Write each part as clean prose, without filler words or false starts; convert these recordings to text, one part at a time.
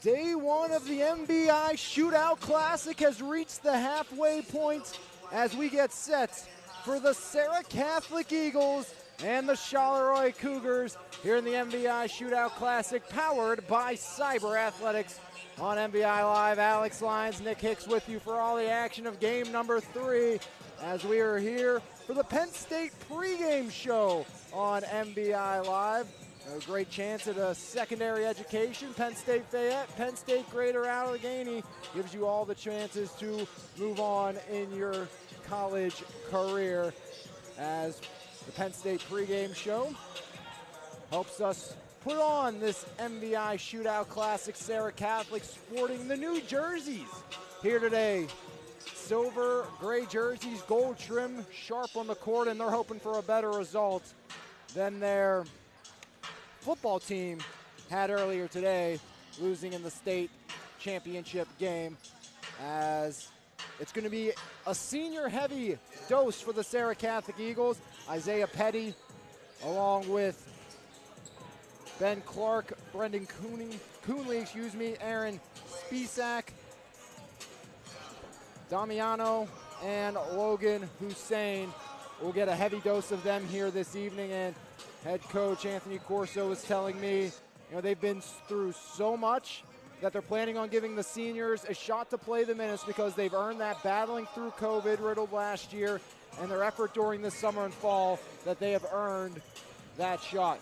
Day one of the MBI Shootout Classic has reached the halfway point as we get set for the Serra Catholic Eagles and the Charleroi Cougars here in the MBI Shootout Classic, powered by Cyber Athletics on MBI Live. Alex Lyons, Nick Hicks with you for all the action of game number 3 as we are here for the Penn State pregame show on MBI Live. A great chance at a secondary education. Penn State Fayette, Penn State Greater Allegheny gives you all the chances to move on in your college career, as the Penn State pregame show helps us put on this MBI Shootout Classic. Serra Catholic sporting the new jerseys here today. Silver, gray jerseys, gold trim, sharp on the court, and they're hoping for a better result than their football team had earlier today, losing in the state championship game, as it's going to be a senior-heavy dose for the Serra Catholic Eagles. Isaiah Petty, along with Ben Clark, Brendan Coonley, Aaron Spisak, Damiano, and Logan Hussein will get a heavy dose of them here this evening. And head coach Anthony Corso was telling me, they've been through so much that they're planning on giving the seniors a shot to play the minutes because they've earned that battling through COVID riddled last year and their effort during this summer and fall, that they have earned that shot.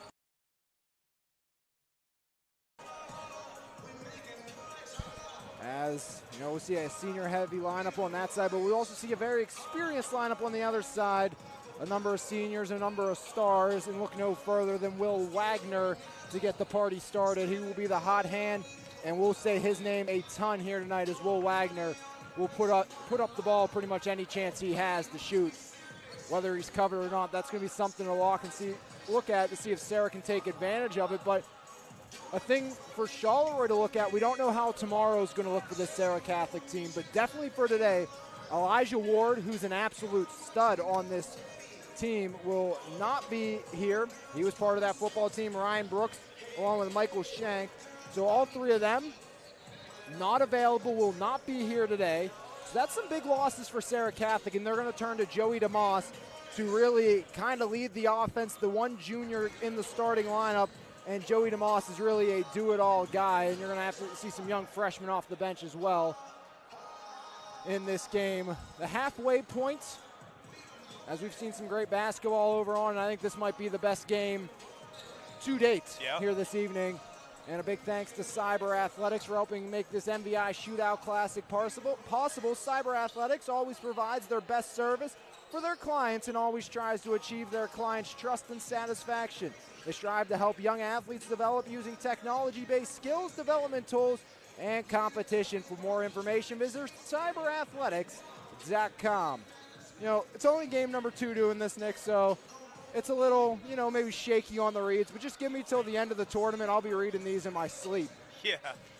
As we'll see a senior-heavy lineup on that side, but we also see a very experienced lineup on the other side. A number of seniors, a number of stars, and look no further than Will Wagner to get the party started. He will be the hot hand, and we'll say his name a ton here tonight, as Will Wagner will put up the ball pretty much any chance he has to shoot. Whether he's covered or not, that's going to be something to look at to see if Serra can take advantage of it. But a thing for Charleroi to look at, we don't know how tomorrow's going to look for this Serra Catholic team, but definitely for today, Elijah Ward, who's an absolute stud on this team, will not be here. He was part of that football team. Ryan Brooks along with Michael Shank. So all three of them not available, will not be here today. So that's some big losses for Serra Catholic, and they're going to turn to Joey DeMoss to really kind of lead the offense, the one junior in the starting lineup. And Joey DeMoss is really a do-it-all guy, and you're going to have to see some young freshmen off the bench as well in this game. The halfway point, as we've seen some great basketball over on, and I think this might be the best game to date here this evening. And a big thanks to Cyber Athletics for helping make this MBI Shootout Classic possible. Cyber Athletics always provides their best service for their clients and always tries to achieve their clients' trust and satisfaction. They strive to help young athletes develop using technology-based skills development tools and competition. For more information, visit cyberathletics.com. It's only game number 2 doing this, Nick, so it's a little, maybe shaky on the reads, but just give me till the end of the tournament. I'll be reading these in my sleep. Yeah.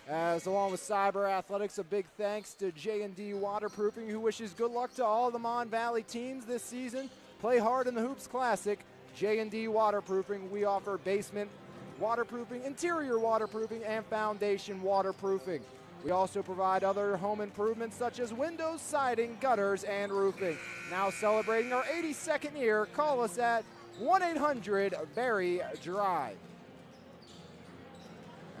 As along with Cyber Athletics, a big thanks to J&D Waterproofing, who wishes good luck to all the Mon Valley teams this season. Play hard in the Hoops Classic. J&D Waterproofing. We offer basement waterproofing, interior waterproofing, and foundation waterproofing. We also provide other home improvements such as windows, siding, gutters, and roofing. Now celebrating our 82nd year, call us at 1-800-VERY-DRY.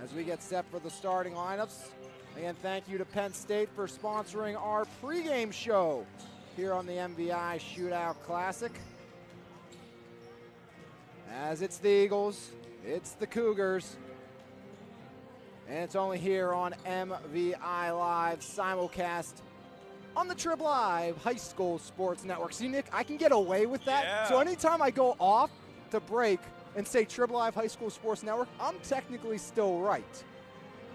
As we get set for the starting lineups, again, thank you to Penn State for sponsoring our pregame show here on the MBI Shootout Classic. As it's the Eagles, it's the Cougars, and it's only here on MVI Live, simulcast on the Trib Live High School Sports Network. See, Nick, I can get away with that. Yeah. So anytime I go off to break and say Trib Live High School Sports Network, I'm technically still right.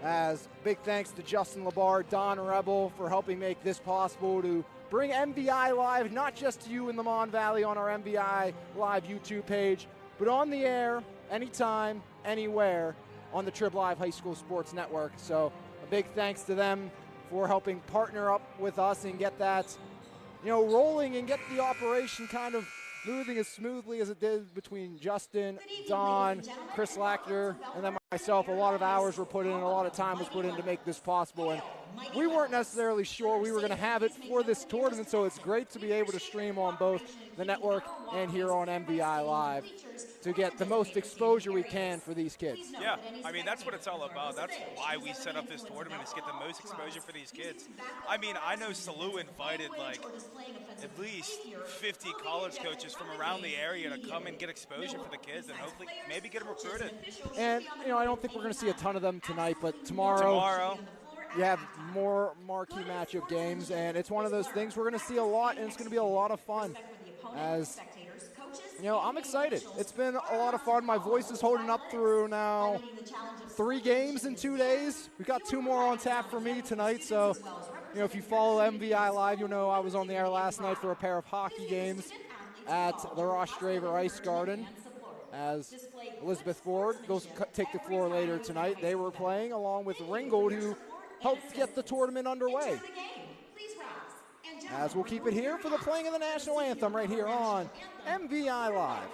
As big thanks to Justin Labar, Don Rebel for helping make this possible to bring MVI Live, not just to you in the Mon Valley on our MVI Live YouTube page, but on the air, anytime, anywhere, on the Trib Live High School Sports Network. So a big thanks to them for helping partner up with us and get that, rolling and get the operation kind of moving as smoothly as it did between Justin, Don, Chris Lackner, and then myself, a lot of hours were put in, a lot of time was put in to make this possible, and we weren't necessarily sure we were going to have it for this tournament, so it's great to be able to stream on both the network and here on MVI Live to get the most exposure we can for these kids. Yeah, I mean, that's what it's all about. That's why we set up this tournament, is get the most exposure for these kids. I mean, I know Salou invited like at least 50 college coaches from around the area to come and get exposure for the kids and hopefully maybe get them recruited. And, you know, I don't think we're going to see a ton of them tonight, but tomorrow you have more marquee matchup games, and it's one of those things we're going to see a lot, and it's going to be a lot of fun. As you know, I'm excited. It's been a lot of fun. My voice is holding up through now 3 games in 2 days. We've got 2 more on tap for me tonight, so you know, if you follow MVI Live, you'll know I was on the air last night for a pair of hockey games at the Rostraver Ice Garden. As Elizabeth Ford goes take the floor later tonight, they were playing along with Ringgold, who helped get the tournament underway. As we'll keep it here for the playing of the national anthem right here on MVI Live.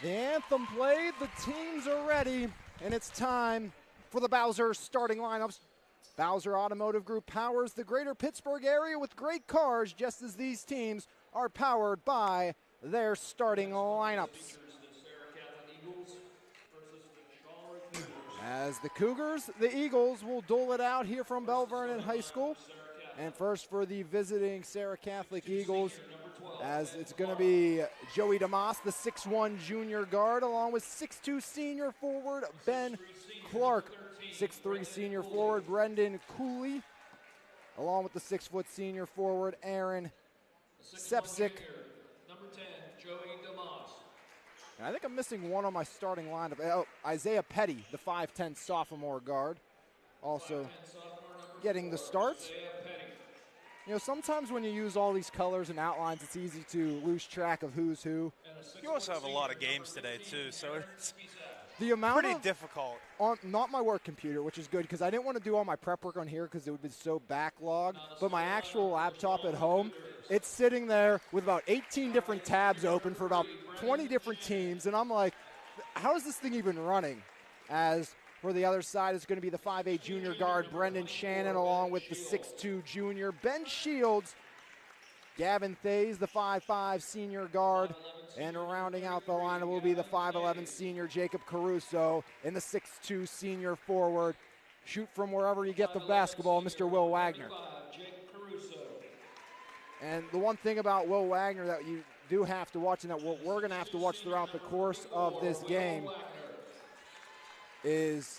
The anthem played, the teams are ready, and it's time for the Bowser starting lineups. Bowser Automotive Group powers the greater Pittsburgh area with great cars, just as these teams are powered by their starting lineups. As the Cougars, the Eagles will dole it out here from Belle Vernon High School. And first for the visiting Serra Catholic Eagles, as it's going to be Joey DeMoss, the 6'1 junior guard, along with 6'2 senior forward Ben Clark, 6'3 senior forward Brendan Cooley, along with the 6' senior forward Aaron Sepsic. Number 10, Joey DeMoss. And I think I'm missing one on my starting lineup. Oh, Isaiah Petty, the 5'10 sophomore guard, also getting the starts. You know, sometimes when you use all these colors and outlines, it's easy to lose track of who's who. You also have a lot of games today, too, so it's the amount pretty difficult. On not my work computer, which is good, because I didn't want to do all my prep work on here because it would be so backlogged. But my actual laptop at home, it's sitting there with about 18 different tabs open for about 20 different teams. And I'm like, how is this thing even running? As for the other side, it's going to be the 5'8 junior guard, Brendan Shannon, along with the 6'2 junior, Ben Shields, Gavin Thays, the 5'5 senior guard, and rounding out the lineup will be the 5'11 senior, Jacob Caruso, and the 6'2 senior forward. Shoot from wherever you get the basketball, Mr. Will Wagner. And the one thing about Will Wagner that you do have to watch, and that we're going to have to watch throughout the course of this game, is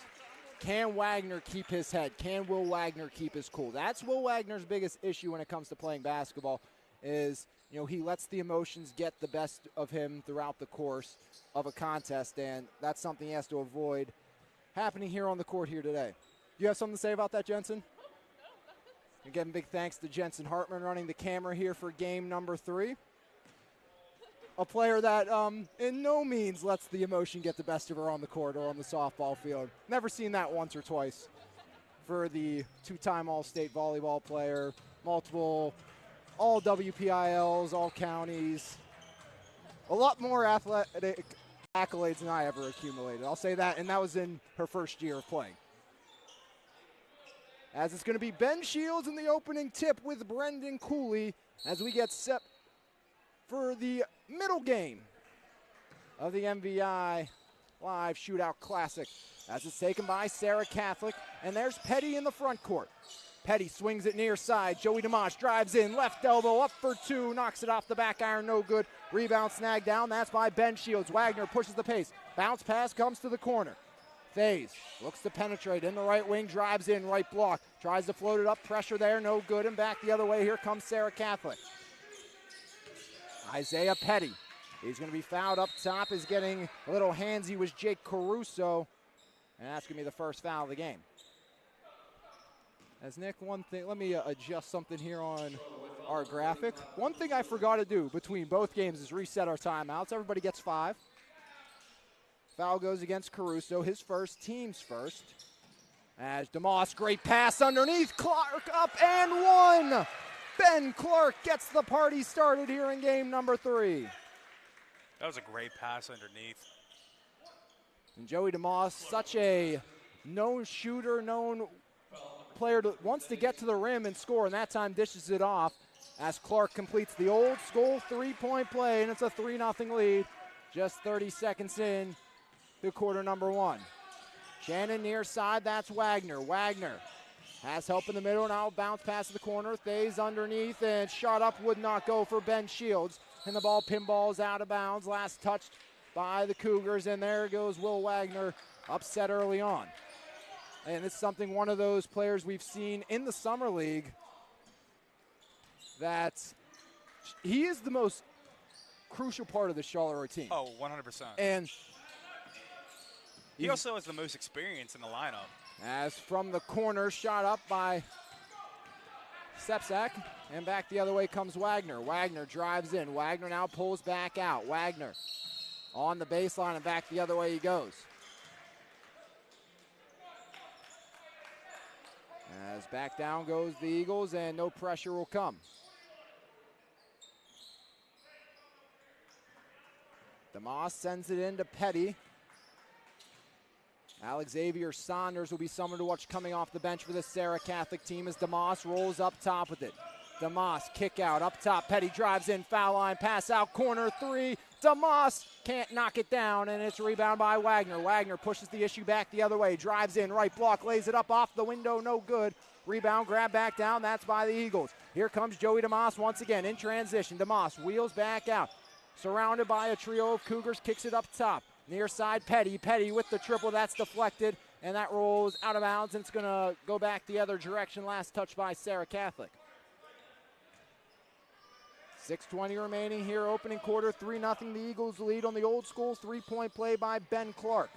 can Wagner keep his head? Can Will Wagner keep his cool? That's Will Wagner's biggest issue when it comes to playing basketball is, you know, he lets the emotions get the best of him throughout the course of a contest, and that's something he has to avoid happening here on the court here today. You have something to say about that, Jensen? Again, big thanks to Jensen Hartman running the camera here for game number 3. A player that in no means lets the emotion get the best of her on the court or on the softball field. Never seen that once or twice for the 2-time All-State volleyball player, multiple All-WPILs, All-Counties. A lot more athletic accolades than I ever accumulated. I'll say that, and that was in her first year of playing. As it's going to be Ben Shields in the opening tip with Brendan Cooley as we get set for the middle game of the MVI Live Shootout Classic. As it's taken by Serra Catholic, and there's Petty in the front court. Petty swings it near side. Joey DeMoss drives in, left elbow, up for two, knocks it off the back iron, no good. Rebound snagged down, that's by Ben Shields. Wagner pushes the pace. Bounce pass comes to the corner. Faze looks to penetrate in the right wing, drives in, right block. Tries to float it up, pressure there, no good, and back the other way. Here comes Serra Catholic. Isaiah Petty. He's going to be fouled up top, is getting a little handsy with Jake Caruso, and that's going to be the first foul of the game. As Nick, one thing, let me adjust something here on our graphic. One thing I forgot to do between both games is reset our timeouts. Everybody gets 5. Foul goes against Caruso, his first, team's first. As DeMoss, great pass underneath, Clark up and one. Ben Clark gets the party started here in game number 3. That was a great pass underneath. And Joey DeMoss, such a known shooter, known player that wants to get to the rim and score, and that time dishes it off as Clark completes the old school three-point play, and it's a 3-0 lead just 30 seconds in to quarter number 1. Shannon near side, that's Wagner. Wagner has help in the middle, now bounce pass to the corner. Thays underneath, and shot up would not go for Ben Shields. And the ball pinballs out of bounds. Last touched by the Cougars, and there goes Will Wagner, upset early on. And it's something, one of those players we've seen in the Summer League, that he is the most crucial part of the Charleroi team. Oh, 100%. And he also has the most experience in the lineup. As from the corner, shot up by Sepsak, and back the other way comes Wagner. Wagner drives in. Wagner now pulls back out. Wagner on the baseline, and back the other way he goes. As back down goes the Eagles, and no pressure will come. DeMoss sends it in to Petty. Xavier Saunders will be someone to watch coming off the bench for the Serra Catholic team as DeMoss rolls up top with it. DeMoss kick out up top. Petty drives in, foul line, pass out, corner 3. DeMoss can't knock it down, and it's rebound by Wagner. Wagner pushes the issue back the other way, drives in, right block, lays it up off the window, no good. Rebound, grab back down, that's by the Eagles. Here comes Joey DeMoss once again in transition. DeMoss wheels back out, surrounded by a trio of Cougars, kicks it up top. Near side, Petty. Petty with the triple, that's deflected, and that rolls out of bounds, and it's going to go back the other direction. Last touch by Serra Catholic. 6:20 remaining here, opening quarter, 3-0. The Eagles lead on the old school three-point play by Ben Clark.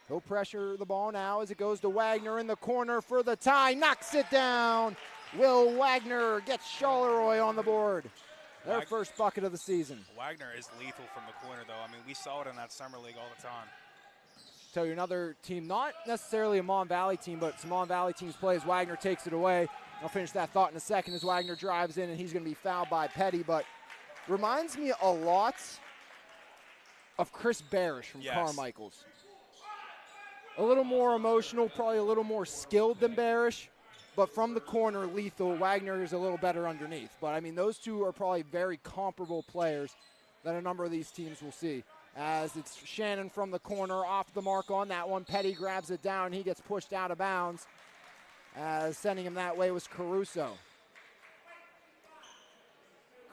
He'll pressure the ball now as it goes to Wagner in the corner for the tie, knocks it down. Will Wagner gets Charleroi on the board. Their first bucket of the season. Wagner is lethal from the corner, though. I mean, we saw it in that summer league all the time. Tell you another team, not necessarily a Mon Valley team, but some Mon Valley teams play as Wagner takes it away. I'll finish that thought in a second as Wagner drives in, and he's going to be fouled by Petty, but reminds me a lot of Chris Barish from Carmichael's. A little more emotional, probably a little more skilled than Barish. But from the corner, lethal. Wagner is a little better underneath. But, I mean, those two are probably very comparable players that a number of these teams will see. As it's Shannon from the corner, off the mark on that one. Petty grabs it down. He gets pushed out of bounds. As sending him that way was Caruso.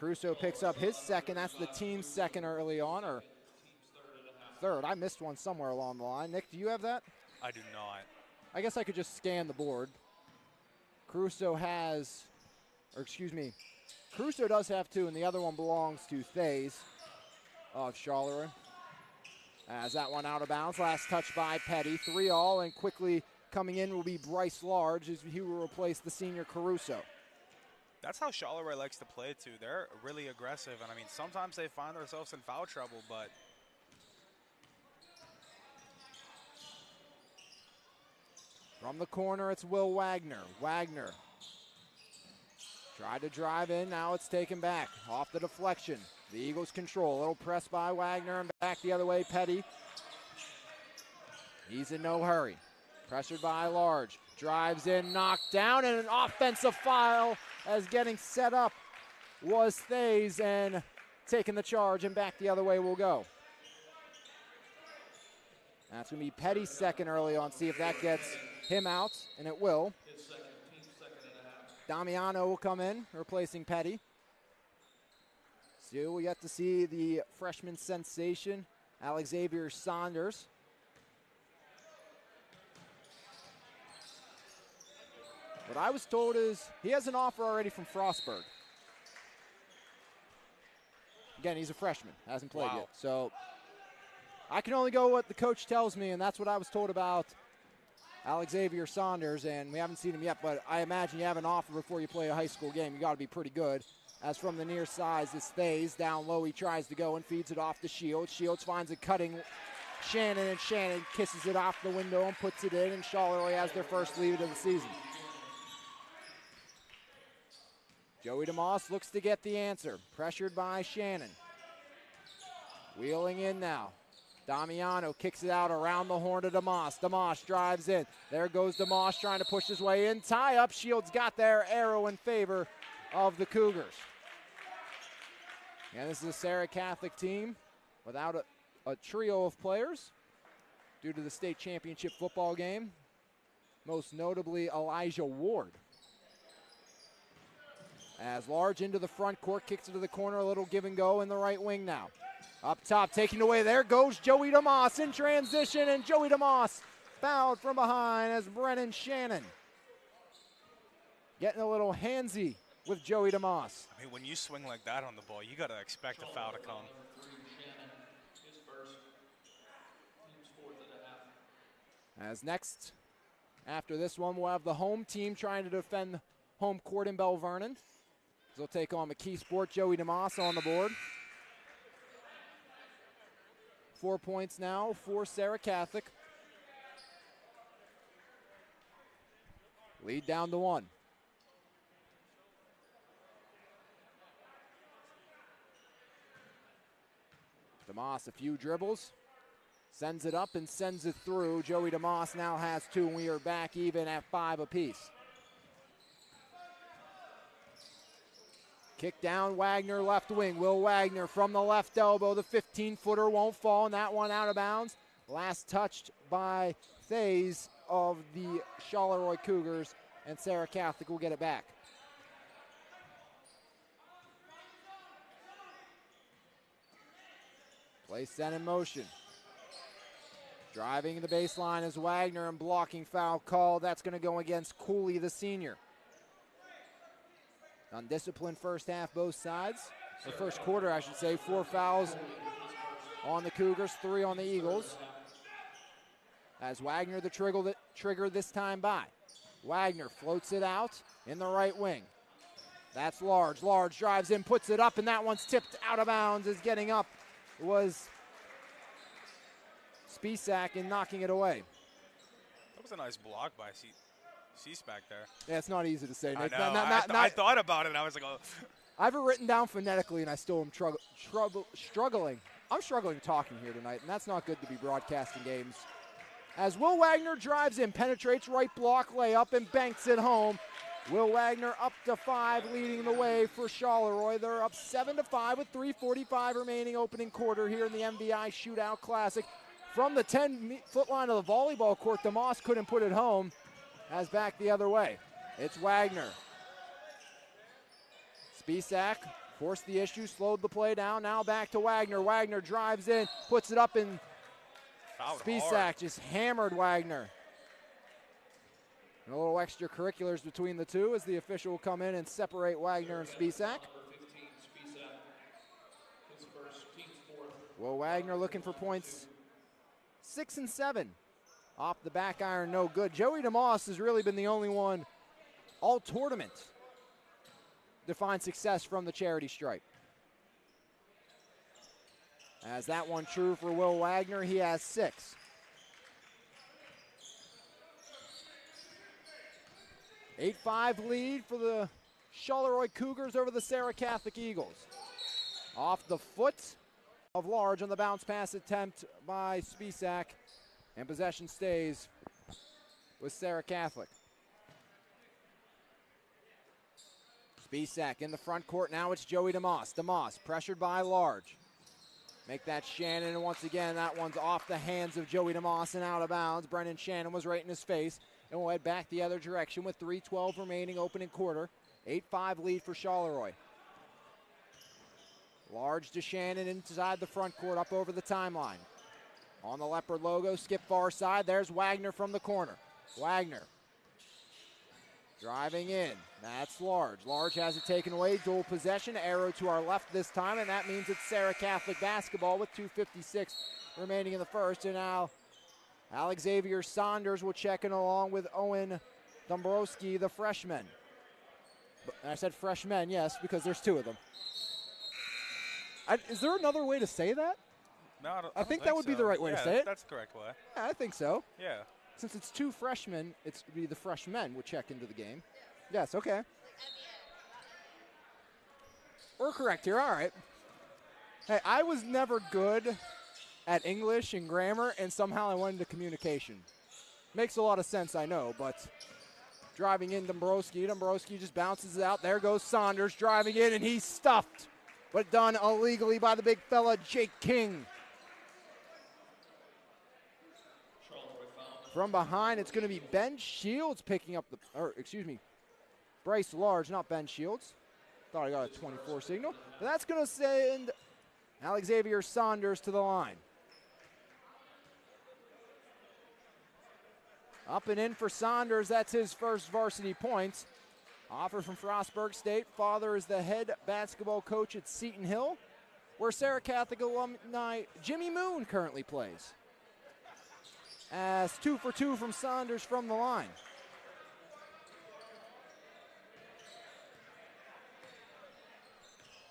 Caruso picks up his second. That's the team's second early on, or third. I missed one somewhere along the line. Nick, do you have that? I do not. I guess I could just scan the board. Caruso has, Caruso does have 2, and the other one belongs to Thays of Charleroi. As that one out of bounds, last touch by Petty, 3-all, and quickly coming in will be Bryce Large as he will replace the senior Caruso. That's how Charleroi likes to play, too. They're really aggressive, and I mean, sometimes they find themselves in foul trouble, but from the corner, it's Will Wagner. Wagner tried to drive in, now it's taken back. Off the deflection. The Eagles control. A little press by Wagner and back the other way, Petty. He's in no hurry. Pressured by Large. Drives in, knocked down, and an offensive foul as getting set up was Thays, and taking the charge and back the other way will go. That's going to be Petty's second early on. See if that gets him out, and it will. Damiano will come in, replacing Petty. So we get to see the freshman sensation, Xavier Saunders. What I was told is he has an offer already from Frostburg. Again, he's a freshman, hasn't played yet. So I can only go what the coach tells me, and that's what I was told about Xavier Saunders, and we haven't seen him yet, but I imagine you have an offer before you play a high school game. You got to be pretty good. As from the near side, this Thays down low, he tries to go and feeds it off to Shields. Shields finds a cutting Shannon, and Shannon kisses it off the window and puts it in, and Charleroi has their first lead of the season. Joey DeMoss looks to get the answer. Pressured by Shannon. Wheeling in now. Damiano kicks it out around the horn to DeMoss. DeMoss drives in. There goes DeMoss trying to push his way in. Tie up. Shields got there. Arrow in favor of the Cougars. And this is a Serra Catholic team without a trio of players due to the state championship football game. Most notably Elijah Ward. As Large into the front court, kicks it to the corner, a little give and go in the right wing now. Up top, taking away, there goes Joey DeMoss in transition, and Joey DeMoss fouled from behind as Brennan Shannon getting a little handsy with Joey DeMoss. I mean, when you swing like that on the ball, you got to expect a foul to come. As next, after this one, we'll have the home team trying to defend home court in Belle Vernon. They'll take on McKee Sport. Joey DeMoss on the board. 4 points now for Serra Catholic. Lead down to 1. DeMoss a few dribbles. Sends it up and sends it through. Joey DeMoss now has 2, and we are back even at 5 apiece. Kick down, Wagner, left wing. Will Wagner from the left elbow. The 15-footer won't fall, and that one out of bounds. Last touched by Thays of the Charleroi Cougars, and Serra Catholic will get it back. Play set in motion. Driving the baseline is Wagner, and blocking foul call. That's going to go against Cooley, the senior. Undisciplined first half, both sides. Or first quarter, I should say. 4 fouls on the Cougars, 3 on the Eagles. As Wagner the trigger this time by. Wagner floats it out in the right wing. That's Large. Large drives in, puts it up, and that one's tipped out of bounds. Is getting up was Spisak in knocking it away. That was a nice block by C-Spack there. Yeah, it's not easy to say. I know. I thought about it, and I was like, oh. I have it written down phonetically, and I still am struggling. I'm struggling talking here tonight, and that's not good to be broadcasting games. As Will Wagner drives in, penetrates right block, layup, and banks it home. Will Wagner up to 5, leading the way for Charleroi. They're up 7-5 with 3:45 remaining opening quarter here in the MVI Shootout Classic. From the 10-foot line of the volleyball court, DeMoss couldn't put it home. As back the other way, it's Wagner. Spisak forced the issue, slowed the play down. Now back to Wagner. Wagner drives in, puts it up, and Spisak just hammered Wagner. And a little extracurriculars between the two as the official will come in and separate Wagner and Spisak. Well, Wagner looking for points 6 and 7. Off the back iron, no good. Joey DeMoss has really been the only one all tournament to find success from the charity stripe. As that one true for Will Wagner, he has 6. 8-5 lead for the Charleroi Cougars over the Serra Catholic Eagles. Off the foot of Large on the bounce pass attempt by Spisak. And possession stays with Serra Catholic. Spisak in the front court. Now it's Joey DeMoss. DeMoss pressured by Large. Make that Shannon, and once again, that one's off the hands of Joey DeMoss and out of bounds. Brennan Shannon was right in his face, and we'll head back the other direction with 3:12 remaining opening quarter. 8-5 lead for Charleroi. Large to Shannon inside the front court, up over the timeline. On the leopard logo, skip far side. There's Wagner from the corner. Wagner driving in. That's Large. Large has it taken away. Dual possession. Arrow to our left this time, and that means it's Serra Catholic basketball with 2:56 remaining in the first. And now Xavier Saunders will check in along with Owen Dombrowski, the freshman. And I said freshmen, yes, because there's two of them. Is there another way to say that? No, I think that would be the right way to say it. That's the correct way. Yeah, I think so. Yeah. Since it's two freshmen, it's be the freshmen would check into the game. Yes, okay. We're correct here, all right. Hey, I was never good at English and grammar, and somehow I went into communication. Makes a lot of sense, I know, but driving in Dombrowski. Dombrowski just bounces it out. There goes Saunders driving in, and he's stuffed, but done illegally by the big fella, Jake King. From behind, it's going to be Ben Shields picking up Bryce Large, not Ben Shields. Thought I got a 24 signal. But that's going to send Xavier Saunders to the line. Up and in for Saunders. That's his first varsity points. Offer from Frostburg State. Father is the head basketball coach at Seton Hill, where Serra Catholic alumni Jimmy Moon currently plays. As 2 for 2 from Saunders from the line.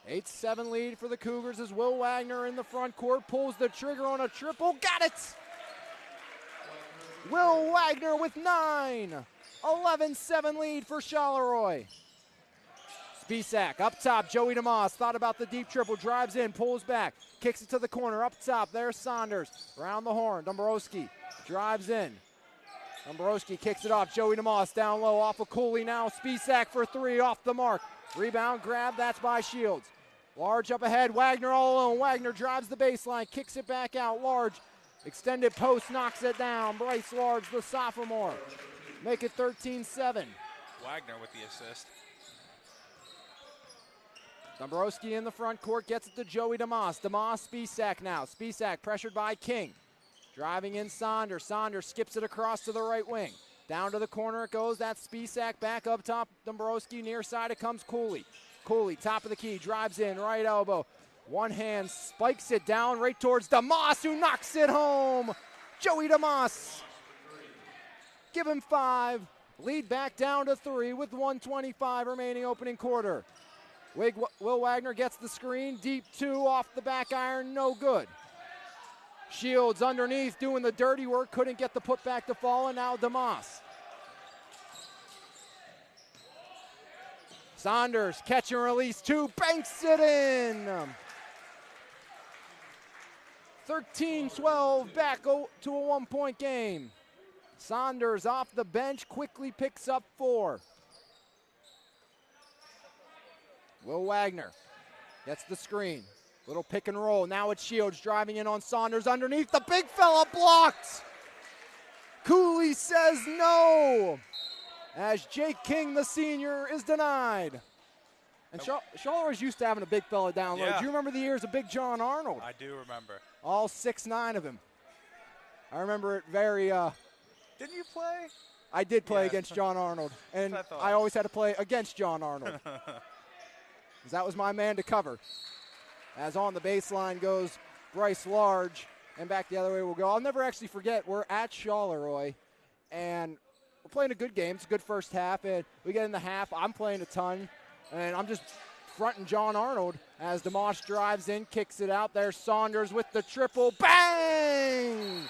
Eight 7 lead for the Cougars as Will Wagner in the front court pulls the trigger on a triple. Got it! Will Wagner with 9. 11-7 lead for Charleroi. Spisak up top, Joey DeMoss thought about the deep triple, drives in, pulls back, kicks it to the corner, up top, there's Saunders, around the horn, Dombrowski drives in. Dombrowski kicks it off, Joey DeMoss down low, off of Cooley now, Spisak for 3, off the mark. Rebound grab, that's by Shields. Large up ahead, Wagner all alone, Wagner drives the baseline, kicks it back out, Large, extended post, knocks it down, Bryce Large, the sophomore. Make it 13-7. Wagner with the assist. Dombrowski in the front court gets it to Joey DeMoss. DeMoss, Spisak now. Spisak pressured by King. Driving in Saunders. Saunders skips it across to the right wing. Down to the corner it goes. That's Spisak back up top. Dombrowski near side. It comes Cooley. Cooley, top of the key, drives in, right elbow. One hand, spikes it down right towards DeMoss, who knocks it home. Joey DeMoss. Give him 5. Lead back down to 3 with 1:25 remaining opening quarter. Will Wagner gets the screen, deep 2 off the back iron, no good. Shields underneath doing the dirty work, couldn't get the putback to fall, and now DeMoss. Saunders, catch and release 2, banks it in. 13-12, back to a 1-point game. Saunders off the bench, quickly picks up 4. Will Wagner gets the screen. Little pick and roll. Now it's Shields driving in on Saunders underneath. The big fella blocked. Cooley says no. As Jake King, the senior, is denied. And Charleroi's used to having a big fella down low. Yeah. Do you remember the years of Big John Arnold? I do remember. All 6'9" of him. I remember it very... Didn't you play? I did play against John Arnold. And I always had to play against John Arnold. That was my man to cover. As on the baseline goes Bryce Large, and back the other way we'll go. I'll never actually forget, we're at Charleroi, and we're playing a good game. It's a good first half, and we get in the half. I'm playing a ton, and I'm just fronting John Arnold as DeMoss drives in, kicks it out. There's Saunders with the triple. Bang!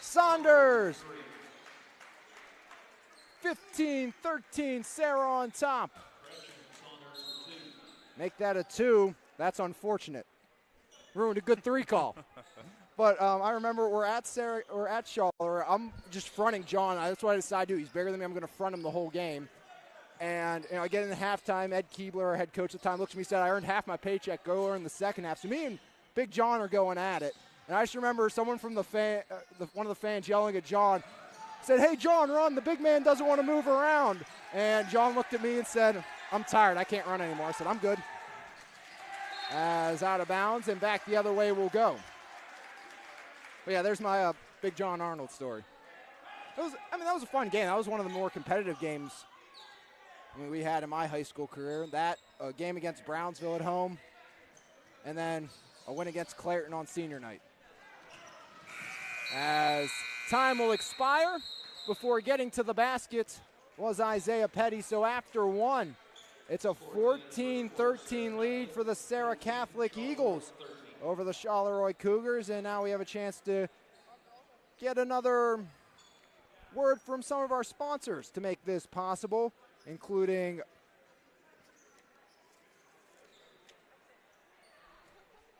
Saunders! 15-13, Serra on top. Make that a 2. That's unfortunate. Ruined a good 3 call. But I remember we're at Charleroi. I'm just fronting John. That's what I decided to do. He's bigger than me. I'm going to front him the whole game. And I get in the halftime. Ed Keebler, our head coach at the time, looks at me and said, I earned half my paycheck. Go earn the second half. So me and Big John are going at it. And I just remember someone from one of the fans yelling at John, said, hey, John, run. The big man doesn't want to move around. And John looked at me and said, I'm tired. I can't run anymore. I said, I'm good. As out of bounds and back the other way we'll go. But yeah, there's my Big John Arnold story. That was a fun game. That was one of the more competitive games we had in my high school career. That, a game against Brownsville at home, and then a win against Clairton on senior night. As time will expire before getting to the basket was Isaiah Petty. So after one, it's a 14-13 lead for the Serra Catholic Eagles over the Charleroi Cougars. And now we have a chance to get another word from some of our sponsors to make this possible, including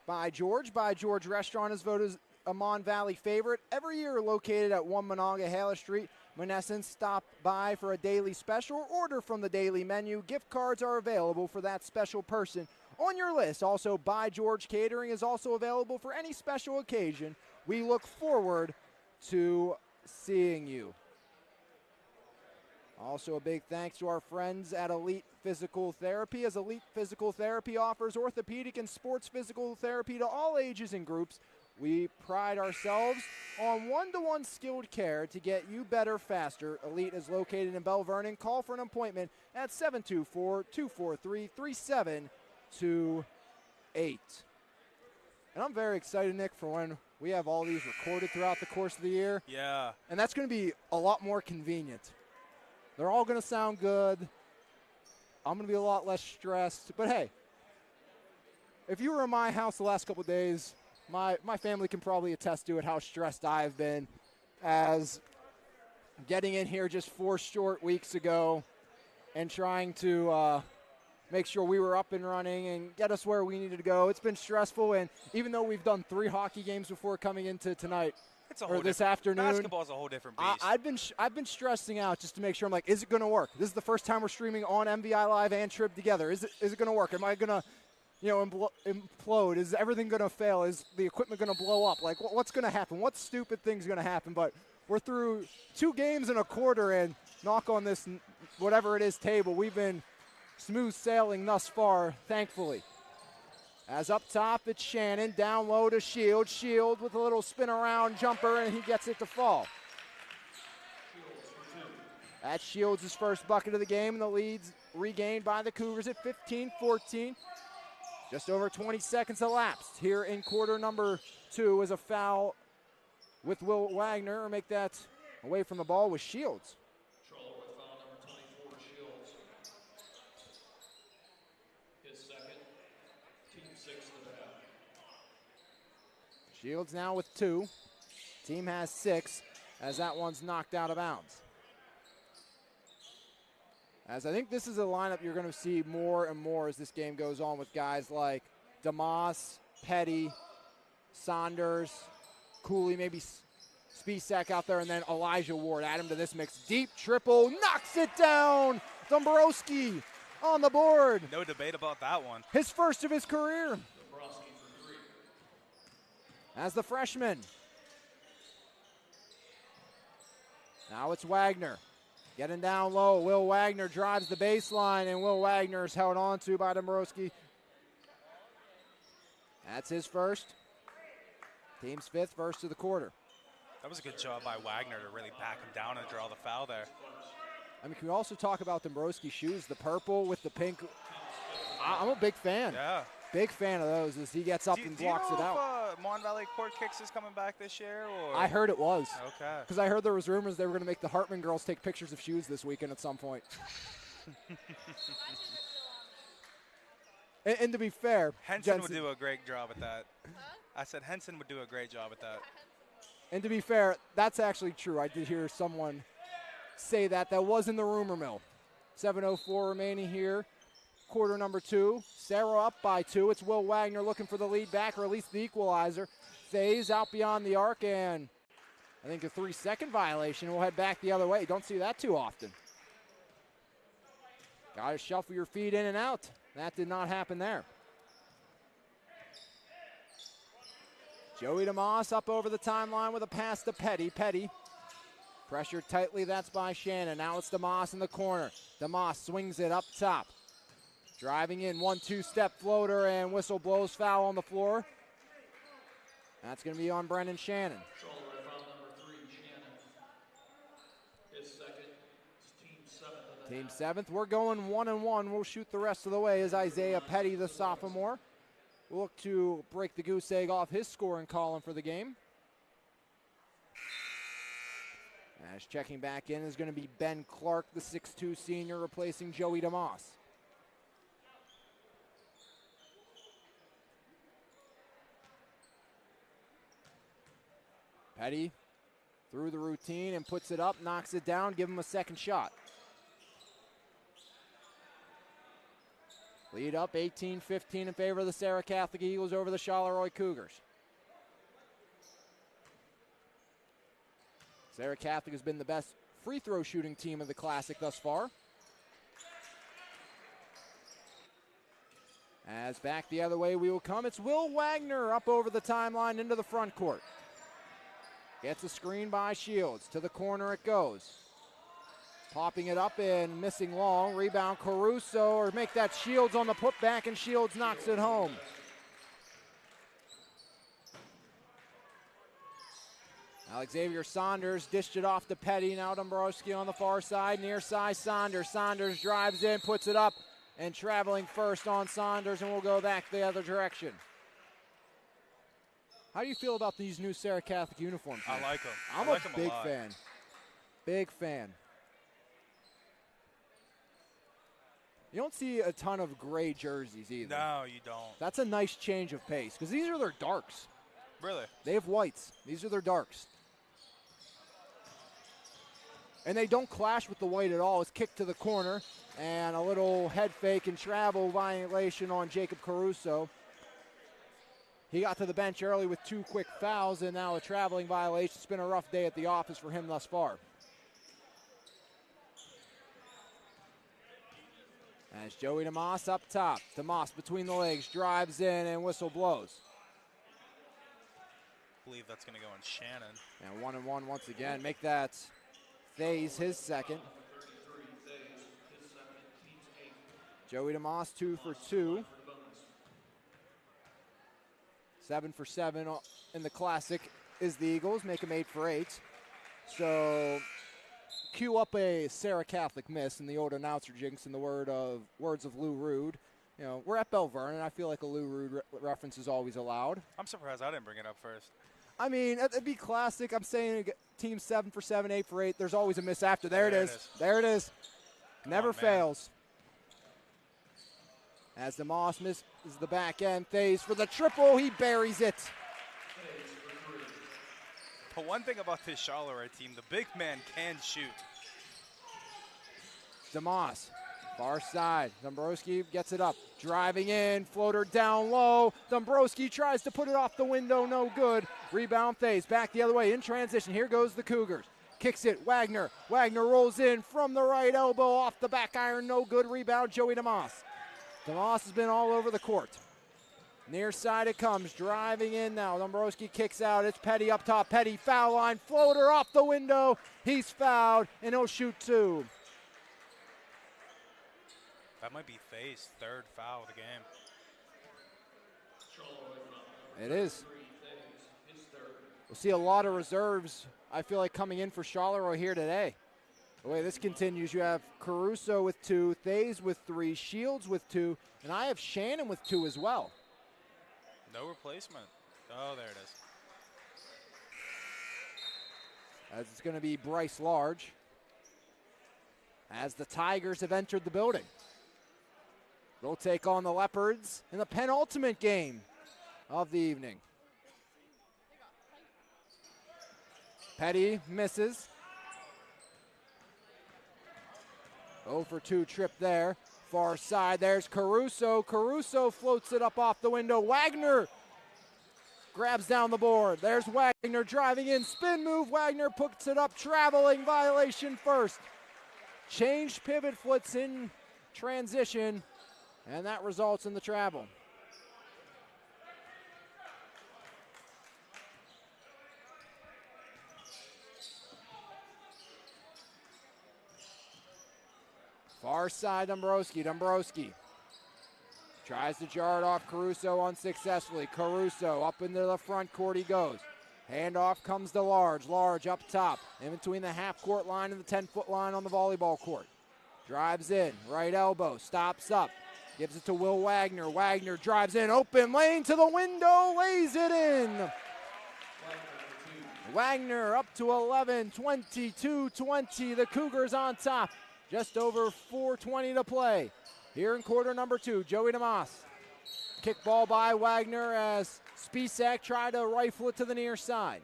By George. By George Restaurant is voted a Mon Valley favorite. Every year located at 1 Monongahela Street. Mennesons, stop by for a daily special or order from the daily menu. Gift cards are available for that special person on your list. Also, By George Catering is also available for any special occasion. We look forward to seeing you. Also, a big thanks to our friends at Elite Physical Therapy, as Elite Physical Therapy offers orthopedic and sports physical therapy to all ages and groups. We pride ourselves on one-to-one skilled care to get you better faster. Elite is located in Belle, Vernon. Call for an appointment at 724-243-3728. And I'm very excited, Nick, for when we have all these recorded throughout the course of the year. Yeah. And that's going to be a lot more convenient. They're all going to sound good. I'm going to be a lot less stressed. But, hey, if you were in my house the last couple of days, my family can probably attest to it, how stressed I've been, as getting in here just 4 short weeks ago and trying to make sure we were up and running and get us where we needed to go. It's been stressful, and even though we've done 3 hockey games before coming into tonight, or this afternoon. Basketball's a whole different beast. I've been stressing out just to make sure. I'm like, is it going to work? This is the first time we're streaming on MVI Live and Trib together. Is it going to work? Am I going to, implode? Is everything going to fail? Is the equipment going to blow up? Like, what's going to happen? What stupid thing's going to happen? But we're through 2 games and a quarter, and knock on this, whatever it is, table. We've been smooth sailing thus far, thankfully. As up top, it's Shannon. Down low to Shield. Shield with a little spin around jumper, and he gets it to fall. That's Shields' first bucket of the game, and the lead's regained by the Cougars at 15-14. Just over 20 seconds elapsed here in quarter number 2 as a foul with Will Wagner, or make that away from the ball with Shields. Charleroi foul number 24, Shields. His second, team 6th of the half. Shields now with 2. Team has 6 as that one's knocked out of bounds. As I think this is a lineup you're going to see more and more as this game goes on, with guys like DeMoss, Petty, Saunders, Cooley, maybe Spisak out there, and then Elijah Ward. Add him to this mix. Deep triple, knocks it down. Dombrowski on the board. No debate about that one. His first of his career. Dombrowski for 3. As the freshman. Now it's Wagner. Getting down low. Will Wagner drives the baseline, and Will Wagner is held on to by Dombrowski. That's his first. Team's 5th, first of the quarter. That was a good job by Wagner to really back him down and draw the foul there. I mean, can we also talk about Dombrowski's shoes, the purple with the pink? I'm a big fan. Yeah. Big fan of those as he gets up and blocks it out. Do you know if Mon Valley Court Kicks is coming back this year? Or? I heard it was. Okay. Because I heard there was rumors they were going to make the Hartman girls take pictures of shoes this weekend at some point. and to be fair, Henson would do a great job at that. I said Henson would do a great job at that. And to be fair, that's actually true. I did hear someone say that. That was in the rumor mill. 7:04 remaining here. quarter number 2. Serra up by 2. It's Will Wagner looking for the lead back, or at least the equalizer. Faze out beyond the arc, and I think a 3-second violation. We'll head back the other way. Don't see that too often. Got to shuffle your feet in and out. That did not happen there. Joey DeMoss up over the timeline with a pass to Petty. Petty pressured tightly. That's by Shannon. Now it's DeMoss in the corner. DeMoss swings it up top. Driving in, 1-2 step floater, and whistle blows, foul on the floor. That's going to be on Brennan Shannon. Charleroi foul number 3, Shannon. His second. It's team 7th. Team 7th. We're going 1-1. We'll shoot the rest of the way as Isaiah Petty, the sophomore, will look to break the goose egg off his scoring column for the game. As checking back in is going to be Ben Clark, the 6'2 senior, replacing Joey DeMoss. Petty through the routine and puts it up, knocks it down, give him a second shot. Lead up 18-15 in favor of the Serra Catholic Eagles over the Charleroi Cougars. Serra Catholic has been the best free throw shooting team of the Classic thus far. As back the other way we will come, it's Will Wagner up over the timeline into the front court. Gets a screen by Shields. To the corner it goes. Popping it up and missing long. Rebound Caruso, or make that Shields on the putback, and Shields knocks it home. Xavier Saunders dished it off to Petty. Now Dombrowski on the far side. Near side Saunders. Saunders drives in, puts it up, and traveling first on Saunders, and we'll go back the other direction. How do you feel about these new Serra Catholic uniforms? I like them. I'm a big fan. Big fan. You don't see a ton of gray jerseys either. No, you don't. That's a nice change of pace, because these are their darks. Really? They have whites. These are their darks. And they don't clash with the white at all. It's kicked to the corner, and a little head fake and travel violation on Jacob Caruso. He got to the bench early with 2 quick fouls, and now a traveling violation. It's been a rough day at the office for him thus far. As Joey DeMoss up top. DeMoss between the legs, drives in, and whistle blows. I believe that's going to go on Shannon. And 1-1 once again. Make that Faze his second. Joey DeMoss 2 for 2. 7 for 7 in the Classic is the Eagles. Make them 8 for 8. So cue up a Serra Catholic miss in the old announcer jinx in the words of Lou Rude. You know, we're at Belle Vernon. I feel like a Lou Rude reference is always allowed. I'm surprised I didn't bring it up first. I mean, it'd be classic. I'm saying team 7 for 7, 8 for 8. There's always a miss after. There it is. There it is. Never fails. As DeMoss misses the back end. Faze for the triple. He buries it. But one thing about this Charleroi team, the big man can shoot. DeMoss, far side. Dombrowski gets it up. Driving in, floater down low. Dombrowski tries to put it off the window, no good. Rebound Faze, back the other way in transition. Here goes the Cougars. Kicks it, Wagner. Wagner rolls in from the right elbow, off the back iron, no good. Rebound, Joey DeMoss. DeMoss has been all over the court. Near side it comes, driving in now. Dombrowski kicks out, it's Petty up top. Petty, foul line, floater off the window. He's fouled, and he'll shoot 2. That might be Faze's 3rd foul of the game. It is. We'll see a lot of reserves, I feel like, coming in for Charleroi here today. The way this continues, you have Caruso with 2, Faze with 3, Shields with 2, and I have Shannon with 2 as well. No replacement. Oh, there it is. As it's going to be Bryce Large, as the Tigers have entered the building. They'll take on the Leopards in the penultimate game of the evening. Petty misses. 0 for 2 trip there. far side. There's Caruso. Caruso floats it up off the window. Wagner grabs down the board. There's Wagner driving in. Spin move. Wagner puts it up. Traveling violation first. Changed pivot foots in transition, and that results in the travel. Far side, Dombrowski. Dombrowski tries to jar it off Caruso unsuccessfully. Caruso up into the front court he goes. Handoff comes to Large. Large up top, in between the half-court line and the 10-foot line on the volleyball court. Drives in, right elbow, stops up, gives it to Will Wagner. Wagner drives in, open lane to the window, lays it in. Wagner up to 11, 22-20. The Cougars on top. Just over 4:20 to play. Here in quarter number 2, Joey DeMoss. Kick ball by Wagner as Spisak tried to rifle it to the near side.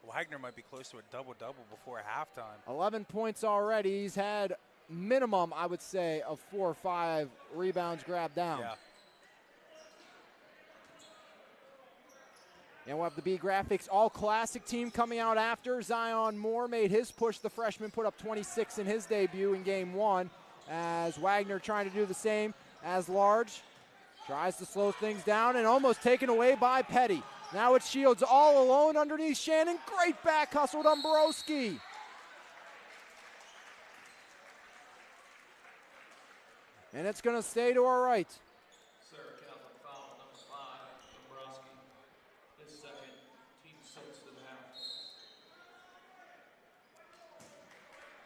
Wagner might be close to a double-double before halftime. 11 points already. He's had minimum, I would say, of 4 or 5 rebounds grabbed down. Yeah. And we'll have the B Graphics All-Classic team coming out after. Zion Moore made his push. The freshman put up 26 in his debut in game 1, as Wagner trying to do the same as Large. Tries to slow things down and almost taken away by Petty. Now it's Shields all alone underneath Shannon. Great back hustle, Dombrowski. And it's going to stay to our right. Serra Catholic foul, number 5, Dombrowski. His second, team 6 to the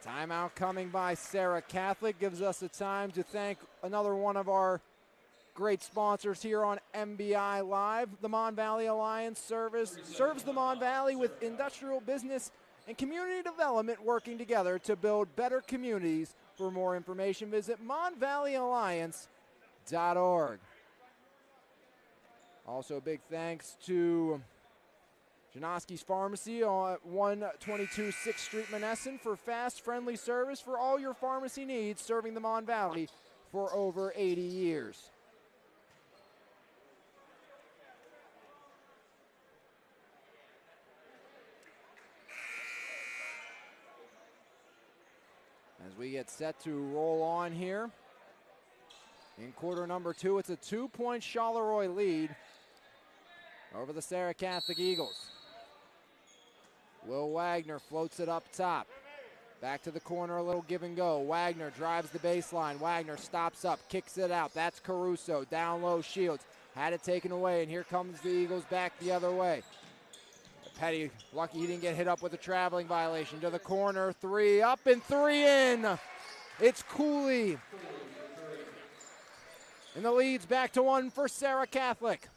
half. Timeout coming by Serra Catholic. Gives us a time to thank another one of our great sponsors here on MBI Live. The Mon Valley Alliance serves the Mon Valley with industrial, business, and community development working together to build better communities. For more information, visit monvalleyalliance.org. Also, big thanks to Janoski's Pharmacy on 122 6th Street, Monessen, for fast, friendly service for all your pharmacy needs, serving the Mon Valley for over 80 years. As we get set to roll on here in quarter number 2, it's a 2-point Charleroi lead over the Serra Catholic Eagles. Will Wagner floats it up top. Back to the corner, a little give and go. Wagner drives the baseline. Wagner stops up, kicks it out. That's Caruso. Down low, Shields. Had it taken away, and here comes the Eagles back the other way. Petty, lucky he didn't get hit up with a traveling violation. To the corner, 3 up and 3 in. It's Cooley. And the lead's back to 1 for Serra Catholic.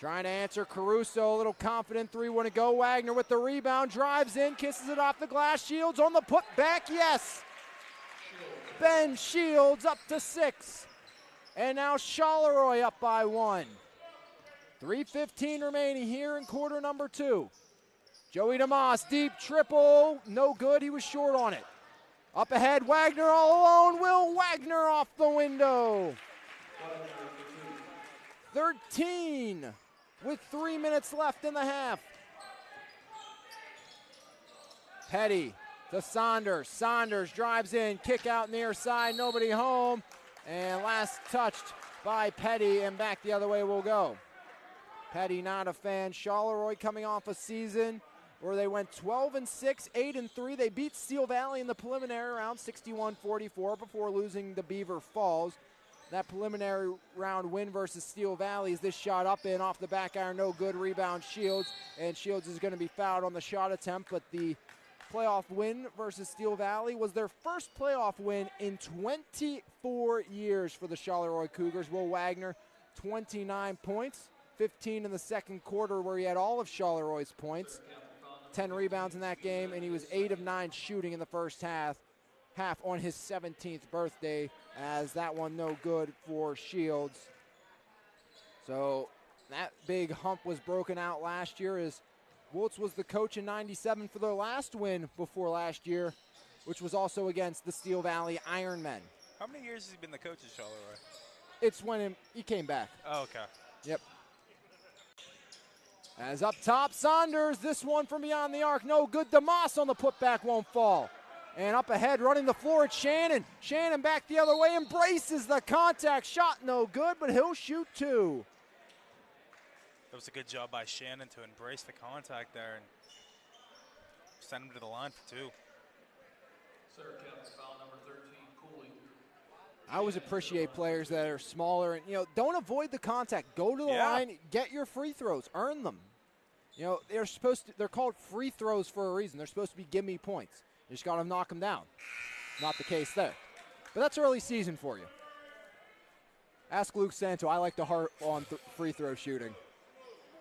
Trying to answer Caruso, a little confident 3 want to go. Wagner with the rebound, drives in, kisses it off the glass. Shields on the putback, yes. Ben Shields up to 6. And now Charleroi up by 1. 3:15 remaining here in quarter number 2. Joey DeMoss, deep triple, no good, he was short on it. Up ahead, Wagner all alone, Will Wagner off the window. 13 with 3 minutes left in the half. Petty to Saunders. Saunders drives in, kick out near side, nobody home. And last touched by Petty, and back the other way we'll go. Petty not a fan. Charleroi coming off a season where they went 12-6, 8-3. They beat Steel Valley in the preliminary round 61-44 before losing to Beaver Falls. That preliminary round win versus Steel Valley is this shot up and off the back iron, no good. Rebound Shields, and Shields is going to be fouled on the shot attempt, but the playoff win versus Steel Valley was their first playoff win in 24 years for the Charleroi Cougars. Will Wagner, 29 points. 15 in the second quarter where he had all of Charleroi's points. 10 rebounds in that game, and he was 8 of 9 shooting in the first half on his 17th birthday, as that one no good for Shields. So that big hump was broken out last year, as Woltz was the coach in '97 for their last win before last year. which was also against the Steel Valley Ironmen. How many years has he been the coach at Charleroi? It's when he came back. Oh, okay. Yep. As up top, Saunders, this one from beyond the arc, no good. DeMoss on the putback, won't fall. And up ahead, running the floor, it's Shannon. Shannon back the other way, embraces the contact. Shot no good, but he'll shoot two. That was a good job by Shannon to embrace the contact there and send him to the line for two. Serra Catholic foul number 13, Cooley. I always appreciate players that are smaller and, don't avoid the contact. Go to the line, get your free throws, earn them. They're called free throws for a reason. They're supposed to be gimme points. You just got to knock them down. Not the case there. But that's early season for you. Ask Luke Santo. I like to harp on free throw shooting.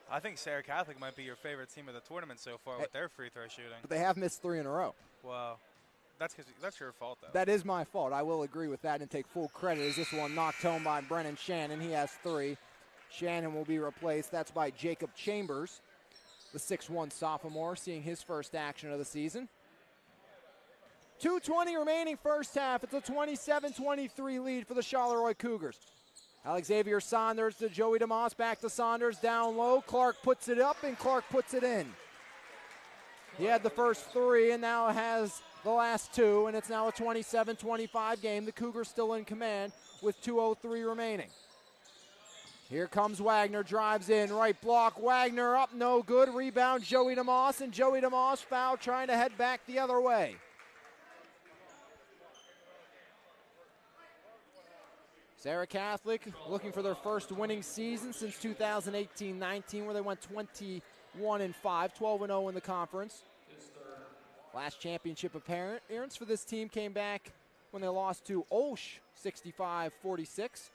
I think Serra Catholic might be your favorite team of the tournament so far with their free throw shooting. But they have missed 3 in a row. Well, that's your fault, though. That is my fault. I will agree with that and take full credit as this one knocked home by Brennan Shannon. He has 3. Shannon will be replaced. That's by Jacob Chambers, the 6'1 sophomore, seeing his first action of the season. 2:20 remaining first half. It's a 27-23 lead for the Charleroi Cougars. Xavier Saunders to Joey DeMoss, back to Saunders, down low. Clark puts it up, and Clark puts it in. He had the first 3 and now has the last 2, and it's now a 27-25 game. The Cougars still in command with 2:03 remaining. Here comes Wagner, drives in, right block. Wagner up, no good. Rebound, Joey DeMoss, and Joey DeMoss foul, trying to head back the other way. Serra Catholic looking for their first winning season since 2018-19, where they went 21-5, 12-0 in the conference. Last championship appearance for this team came back when they lost to Olsh 65-46.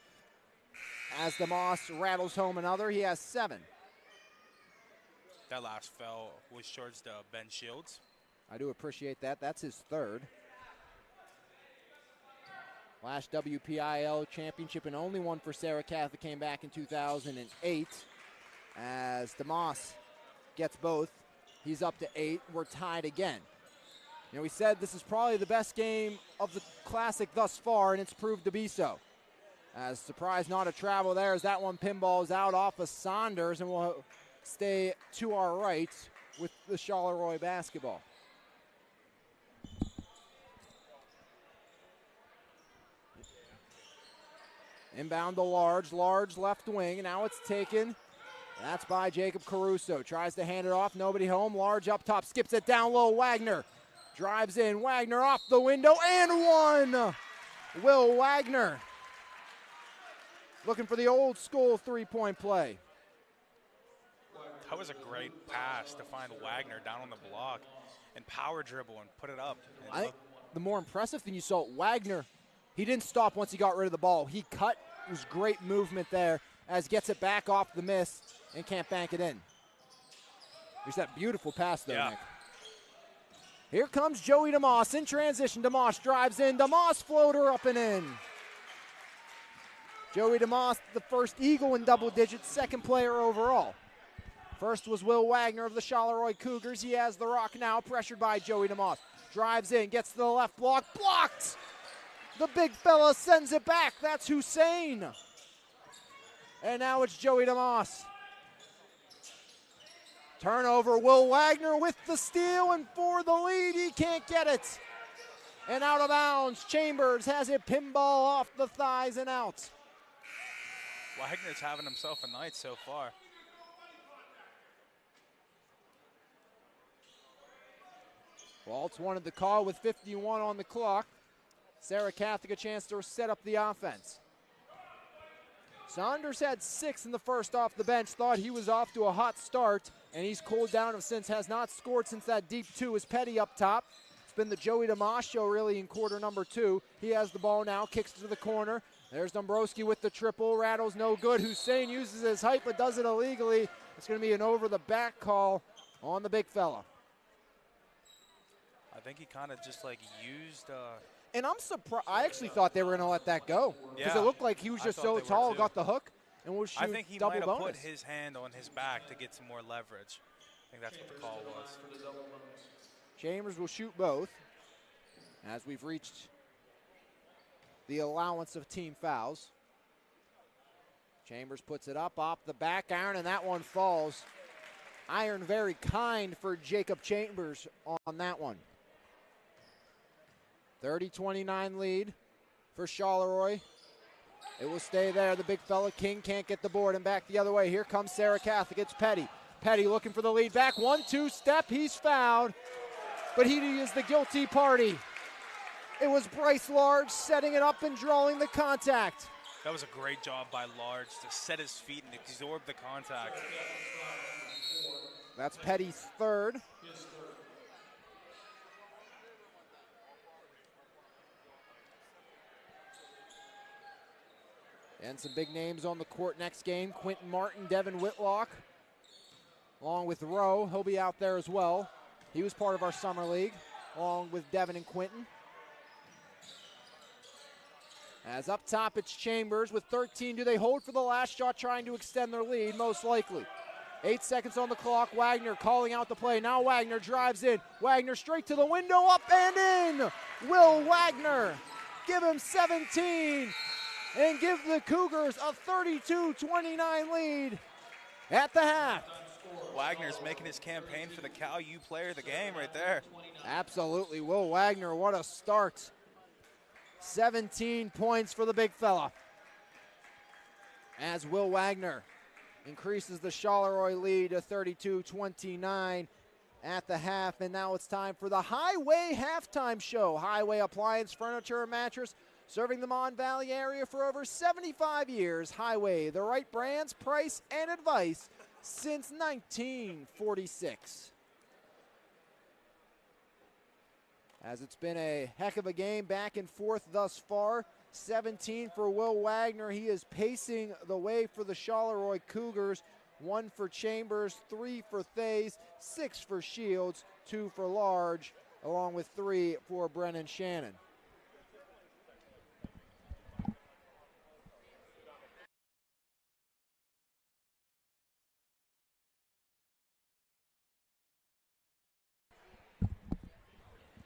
As DeMoss rattles home another, he has 7. That last foul was charged to Ben Shields. I do appreciate that. That's his 3rd. Last WPIL championship and only one for Serra Catholic came back in 2008. As DeMoss gets both, he's up to 8. We're tied again. We said this is probably the best game of the Classic thus far, and it's proved to be so. As surprise not a travel there, as that one pinballs out off of Saunders, and we'll stay to our right with the Charleroi basketball. Inbound to Large left wing, and now it's taken. That's by Jacob Caruso. Tries to hand it off, nobody home. Large up top, skips it down low. Wagner drives in. Wagner off the window, and one! Will Wagner looking for the old school three-point play. That was a great pass to find Wagner down on the block and power dribble and put it up. I think the more impressive thing you saw, Wagner, he didn't stop once he got rid of the ball. He cut. It was great movement there as gets it back off the miss and can't bank it in. There's that beautiful pass there, Nick. Here comes Joey DeMoss in transition. DeMoss drives in. DeMoss floater up and in. Joey DeMoss, the first Eagle in double digits, 2nd player overall. First was Will Wagner of the Charleroi Cougars. He has the rock now, pressured by Joey DeMoss. Drives in, gets to the left block, blocked! The big fella sends it back. That's Hussein. And now it's Joey DeMoss. Turnover, Will Wagner with the steal, and for the lead, he can't get it. And out of bounds, Chambers has it pinball off the thighs and out. Wagner's having himself a night so far. Waltz wanted the call with 51 on the clock. Serra Catholic a chance to set up the offense. Saunders had 6 in the first off the bench, thought he was off to a hot start, and he's cooled down since, has not scored since that deep 2 is Petty up top. It's been the Joey DeMoss show really in quarter number 2. He has the ball now, kicks to the corner. There's Dombrowski with the triple, rattles no good. Hussein uses his height but does it illegally. It's going to be an over the back call on the big fella. I think he kind of just used and I'm surprised. I actually thought they were going to let that go because it looked like he was just so tall, got the hook, and was shooting double bonus. I think he might have put his hand on his back to get some more leverage. I think that's what the call was. Chambers will shoot both. as we've reached the allowance of team fouls. Chambers puts it up off the back iron, and that one falls. Iron very kind for Jacob Chambers on that one. 30-29 lead for Charleroi. It will stay there. The big fella King can't get the board, and back the other way. Here comes Serra Catholic. It's Petty. Petty looking for the lead back. 1-2 step. He's fouled, but he is the guilty party. It was Bryce Large setting it up and drawing the contact. That was a great job by Large to set his feet and absorb the contact. That's Petty's third. And some big names on the court next game. Quentin Martin, Devin Whitlock, along with Rowe. He'll be out there as well. He was part of our summer league, along with Devin and Quentin. As up top, it's Chambers with 13. Do they hold for the last shot, trying to extend their lead? Most likely. 8 seconds on the clock. Wagner calling out the play. Now Wagner drives in. Wagner straight to the window, up and in. Will Wagner, give him 17 and give the Cougars a 32-29 lead at the half. Wagner's making his campaign for the Cal U player of the game right there. Absolutely. Will Wagner, what a start. 17 points for the big fella. As Will Wagner increases the Charleroi lead to 32-29 at the half. And now it's time for the Highway halftime show. Highway Appliance, Furniture, and Mattress, serving the Mon Valley area for over 75 years. Highway, the right brands, price, and advice since 1946. As it's been a heck of a game back and forth thus far. 17 for Will Wagner. He is pacing the way for the Charleroi Cougars. 1 for Chambers, 3 for Thays, 6 for Shields, 2 for Large, along with 3 for Brennan Shannon.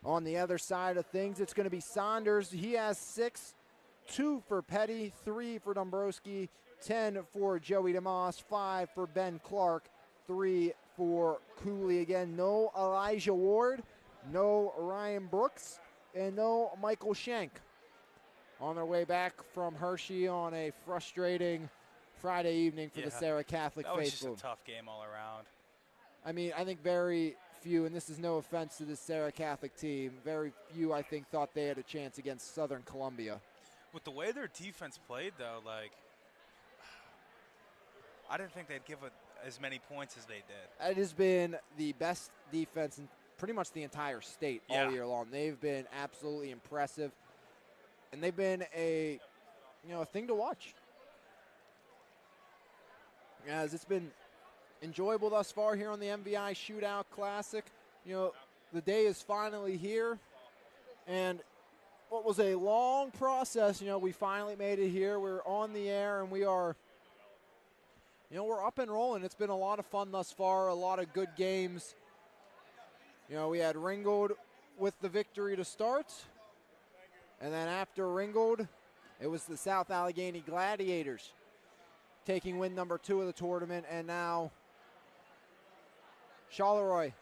On the other side of things, it's going to be Saunders. He has 6, 2 for Petty, 3 for Dombrowski, 10 for Joey DeMoss, 5 for Ben Clark, 3 for Cooley. Again, no Elijah Ward, no Ryan Brooks, and no Michael Schenk. On their way back from Hershey on a frustrating Friday evening for the Serra Catholic faithful. That was just a tough game all around. I mean, I think very few, and this is no offense to the Serra Catholic team, very few, I think, thought they had a chance against Southern Columbia. With the way their defense played, though, like, I didn't think they'd give as many points as they did. It has been the best defense in pretty much the entire state all year long. They've been absolutely impressive, and they've been a thing to watch. As it's been enjoyable thus far here on the MVI Shootout Classic. The day is finally here, and what was a long process, we finally made it here. We're on the air, and we are, we're up and rolling. It's been a lot of fun thus far, a lot of good games. We had Ringgold with the victory to start, and then after Ringgold, it was the South Allegheny Gladiators taking win number 2 of the tournament, and now Charleroi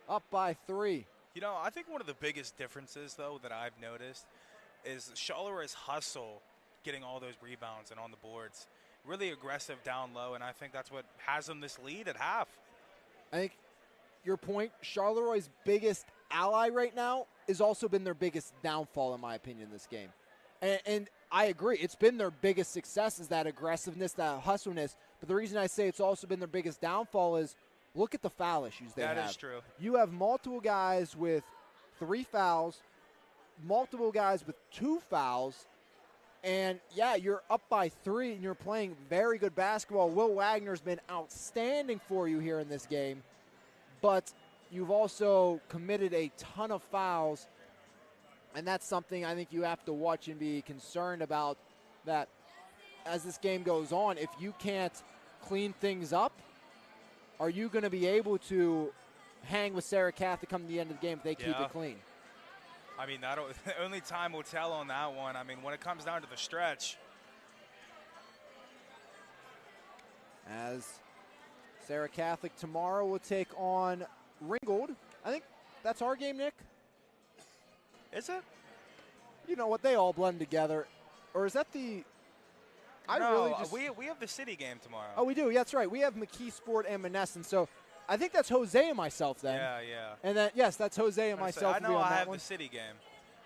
up by 3. I think one of the biggest differences, though, that I've noticed is Charleroi's hustle, getting all those rebounds and on the boards. Really aggressive down low, and I think that's what has them this lead at half. I think your point, Charleroi's biggest ally right now has also been their biggest downfall, in my opinion, this game. And I agree. It's been their biggest success is that aggressiveness, that hustleness. But the reason I say it's also been their biggest downfall is look at the foul issues they have. That is true. You have multiple guys with 3 fouls, multiple guys with 2 fouls, and, you're up by 3, and you're playing very good basketball. Will Wagner's been outstanding for you here in this game, but you've also committed a ton of fouls, and that's something I think you have to watch and be concerned about, that as this game goes on, if you can't clean things up, are you going to be able to hang with Serra Catholic come to the end of the game if they keep it clean? I mean, only time will tell on that one. I mean, when it comes down to the stretch. As Serra Catholic tomorrow will take on Ringgold. I think that's our game, Nick. Is it? You know what? They all blend together. Or is that the... we have the city game tomorrow. Oh, we do. Yeah, that's right. We have McKeesport and Monessen. So I think that's Jose and myself then. Yeah. And then, yes, that's Jose and myself. I know I have the city game.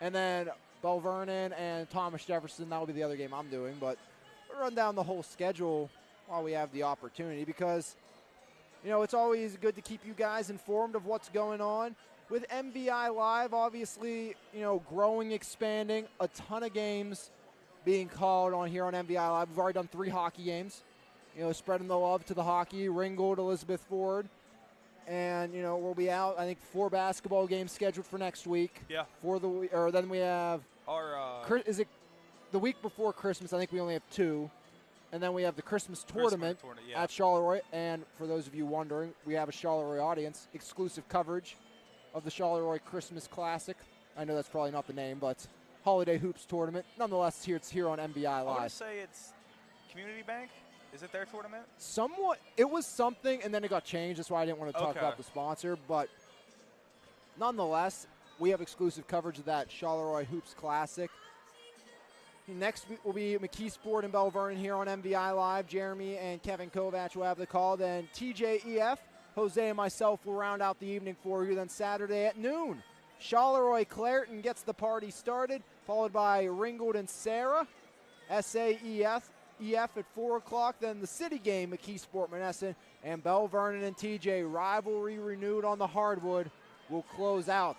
And then Belle Vernon and Thomas Jefferson, that will be the other game I'm doing. But we'll run down the whole schedule while we have the opportunity because, you know, it's always good to keep you guys informed of what's going on. With MVI Live, obviously, you know, growing, expanding, a ton of games being called on here on MVI Live. We've already done 3 hockey games, you know, spreading the love to the hockey, Ringgold, Elizabeth Ford. And, you know, we'll be out, I think, 4 basketball games scheduled for next week. Yeah. Then we have, is it the week before Christmas? I think we only have 2. And then we have the Christmas tournament at Charleroi. And for those of you wondering, we have a Charleroi audience, exclusive coverage of the Charleroi Christmas Classic. I know that's probably not the name, but Holiday Hoops Tournament. Nonetheless, it's here on MVI Live. I want to say it's Community Bank. Is it their tournament? Somewhat. It was something, and then it got changed. That's why I didn't want to talk about the sponsor. But nonetheless, we have exclusive coverage of that Charleroi Hoops Classic. Next will be McKeesport and Belle Vernon here on MVI Live. Jeremy and Kevin Kovac will have the call. Then TJEF, Jose and myself will round out the evening for you. Then Saturday at noon, Charleroi Clareton gets the party started, followed by Ringgold and Serra. SAEF at 4 o'clock. Then the city game, McKeesport Monessen, and Belle Vernon and TJ. Rivalry renewed on the hardwood will close out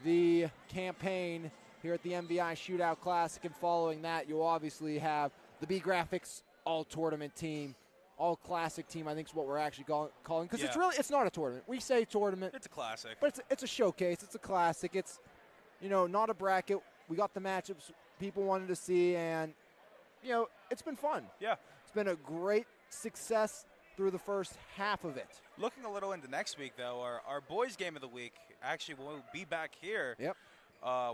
the campaign here at the MVI Shootout Classic. And following that, you'll obviously have the B Graphics all-tournament team. All classic team, I think is what we're actually calling, because it's not a tournament. We say tournament. It's a classic. But it's a showcase. It's a classic. It's, you know, not a bracket. We got the matchups people wanted to see, and, you know, it's been fun. Yeah. It's been a great success through the first half of it. Looking a little into next week, though, our boys' game of the week actually will be back here. Yep.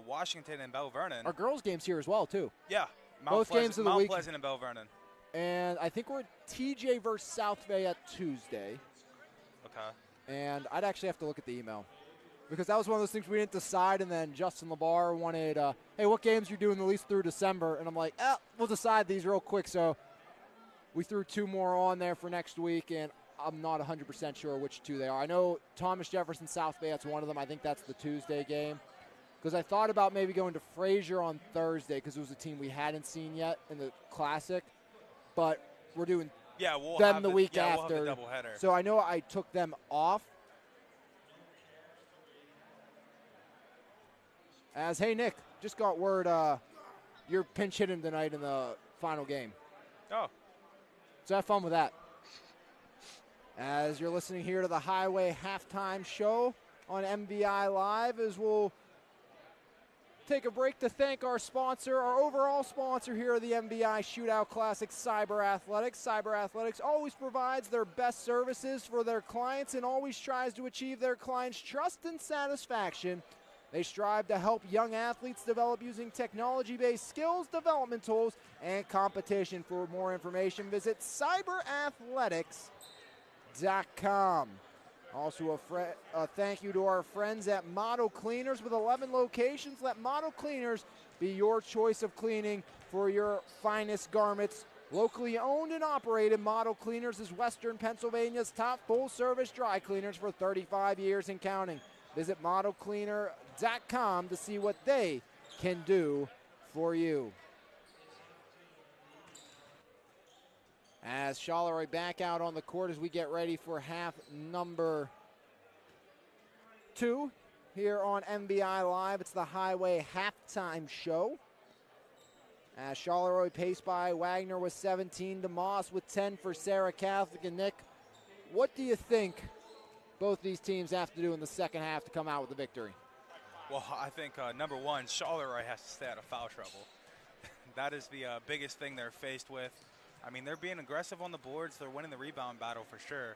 Washington and Belle Vernon. Our girls' game's here as well, too. Yeah. Both games of the week. Mount Pleasant and Belle Vernon. And I think we're at TJ versus South Bay at Tuesday. Okay. And I'd actually have to look at the email, because that was one of those things we didn't decide, and then Justin LeBar wanted, hey, what games you're doing the least through December? And I'm like, we'll decide these real quick. So we threw 2 more on there for next week, and I'm not 100% sure which 2 they are. I know Thomas Jefferson, South Bay, that's one of them. I think that's the Tuesday game. Because I thought about maybe going to Fraser on Thursday, because it was a team we hadn't seen yet in the Classic. But we're doing them the week after. We'll have the doubleheader. So I know I took them off. As, hey, Nick, just got word you're pinch hitting tonight in the final game. Oh. So have fun with that. As you're listening here to the Highway Halftime Show on MVI Live, as we'll take a break to thank our sponsor, our overall sponsor here of the MVI Shootout Classic, Cyber Athletics. Cyber Athletics always provides their best services for their clients and always tries to achieve their clients' trust and satisfaction. They strive to help young athletes develop using technology-based skills, development tools, and competition. For more information, visit cyberathletics.com. Also, a thank you to our friends at Model Cleaners. With 11 locations, let Model Cleaners be your choice of cleaning for your finest garments. Locally owned and operated, Model Cleaners is Western Pennsylvania's top full-service dry cleaners for 35 years and counting. Visit modelcleaner.com to see what they can do for you. As Charleroi back out on the court as we get ready for half number 2 here on MVI Live. It's the Highway Halftime Show. As Charleroi paced by Wagner with 17, DeMoss with 10 for Serra Catholic. And Nick, what do you think both these teams have to do in the second half to come out with the victory? Well, I think, number one, Charleroi has to stay out of foul trouble. That is the biggest thing they're faced with. I mean, they're being aggressive on the boards. They're winning the rebound battle for sure,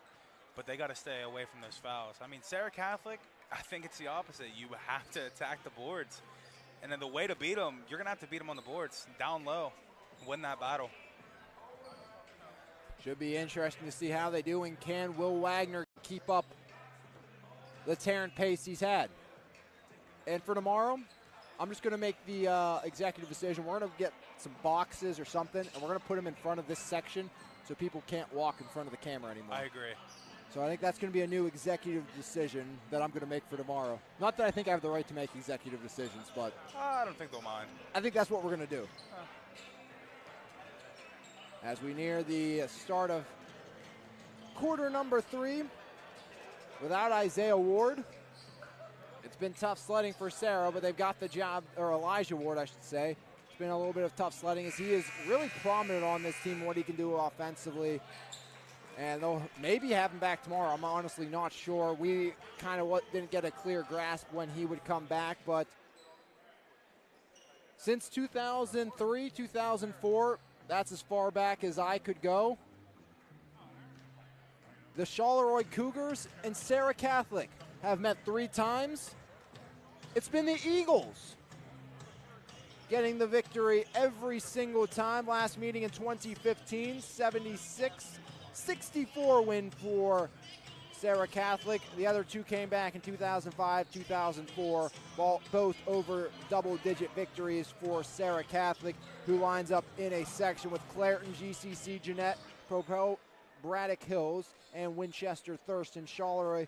but they got to stay away from those fouls. I mean, Serra Catholic, I think it's the opposite. You have to attack the boards. And then the way to beat them, you're going to have to beat them on the boards, down low, win that battle. Should be interesting to see how they do, and can Will Wagner keep up the tearing pace he's had. And for tomorrow, I'm just going to make the executive decision. We're going to get some boxes or something, and we're going to put them in front of this section so people can't walk in front of the camera anymore. I agree. So I think that's going to be a new executive decision that I'm going to make for tomorrow. Not that I think I have the right to make executive decisions, but I don't think they'll mind. I think that's what we're going to do. As we near the start of quarter number 3, without Isaiah Ward, it's been tough sledding for Serra, but they've got the job, or Elijah Ward, I should say. It's been a little bit of tough sledding as he is really prominent on this team, what he can do offensively. And they'll maybe have him back tomorrow. I'm honestly not sure. We kind of didn't get a clear grasp when he would come back, but since 2003, 2004, that's as far back as I could go. The Charleroi Cougars and Serra Catholic have met 3 times. It's been the Eagles getting the victory every single time. Last meeting in 2015, 76-64 win for Serra Catholic. The other 2 came back in 2005, 2004, both over double-digit victories for Serra Catholic, who lines up in a section with Clareton, GCC, Jeanette, Propel, Braddock Hills, and Winchester Thurston. Charleroi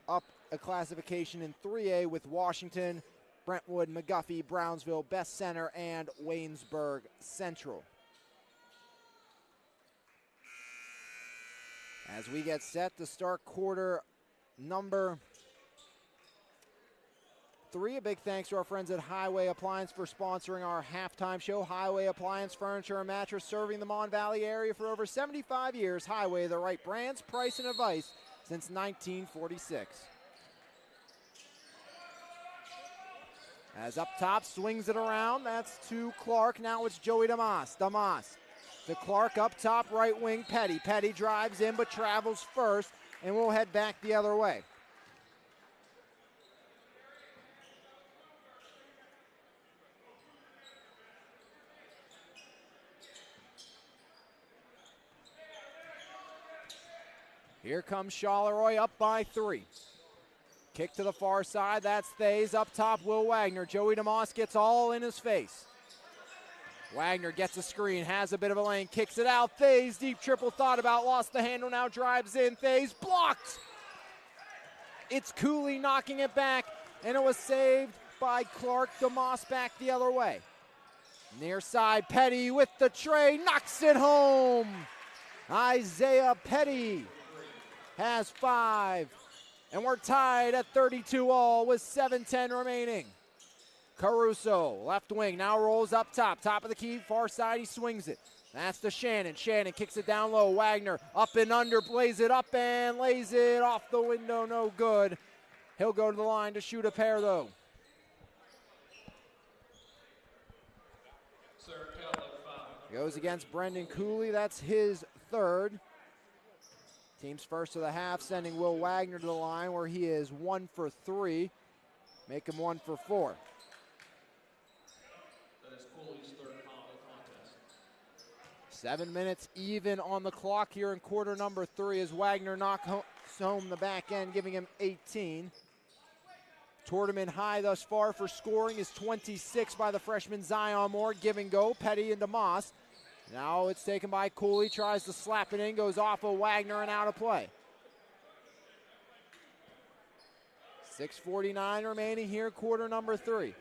up a classification in 3A with Washington, Brentwood, McGuffey, Brownsville, Best Center, and Waynesburg Central. As we get set to start quarter number 3, a big thanks to our friends at Highway Appliance for sponsoring our halftime show. Highway Appliance, furniture and mattress, serving the Mon Valley area for over 75 years. Highway, the right brands, price, and advice since 1946. As up top, swings it around. That's to Clark. Now it's Joey Damas. Damas to Clark, up top, right wing, Petty. Petty drives in but travels first, and we'll head back the other way. Here comes Charleroi up by 3. Kick to the far side, that's Thays. Up top, Will Wagner. Joey Damas gets all in his face. Wagner gets a screen, has a bit of a lane, kicks it out. Thays, deep triple, thought about, lost the handle, now drives in. Thays blocked. It's Cooley knocking it back, and it was saved by Clark. Damas back the other way. Near side, Petty with the tray, knocks it home. Isaiah Petty has 5. And we're tied at 32 all with 7:10 remaining. Caruso, left wing, now rolls up top. Top of the key, far side, he swings it. That's to Shannon. Shannon kicks it down low. Wagner up and under, plays it up and lays it off the window, no good. He'll go to the line to shoot a pair, though. Goes against Brendan Cooley, that's his 3rd. Team's first of the half, sending Will Wagner to the line where he is 1 for 3. Make him 1 for 4. That is Cooley's 3rd foul of the contest. 7 minutes even on the clock here in quarter number 3 as Wagner knocks home the back end, giving him 18. Tournament high thus far for scoring is 26 by the freshman Zion Moore. Give and go, Petty and Damas. Now it's taken by Cooley, tries to slap it in, goes off of Wagner and out of play. 6:49 remaining here, quarter number 3.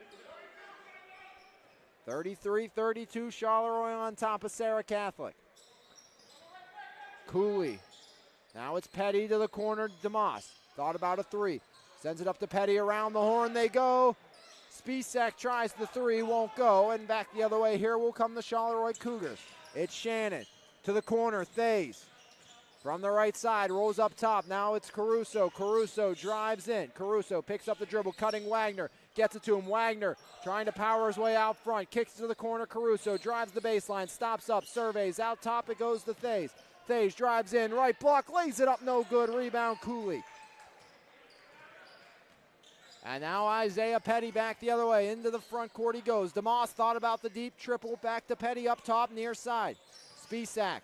33-32, Charleroi on top of Serra Catholic. Cooley, now it's Petty to the corner, Damas. Thought about a 3, sends it up to Petty, around the horn they go. Spisak tries the 3, won't go, and back the other way. Here will come the Charleroi Cougars. It's Shannon to the corner, Thays. From the right side, rolls up top. Now it's Caruso. Caruso drives in. Caruso picks up the dribble, cutting Wagner. Gets it to him. Wagner trying to power his way out front. Kicks to the corner. Caruso drives the baseline. Stops up. Surveys. Out top it goes to Thays. Thays drives in. Right block. Lays it up. No good. Rebound Cooley. And now Isaiah Petty back the other way. Into the front court he goes. DeMoss thought about the deep triple. Back to Petty up top near side. Spisak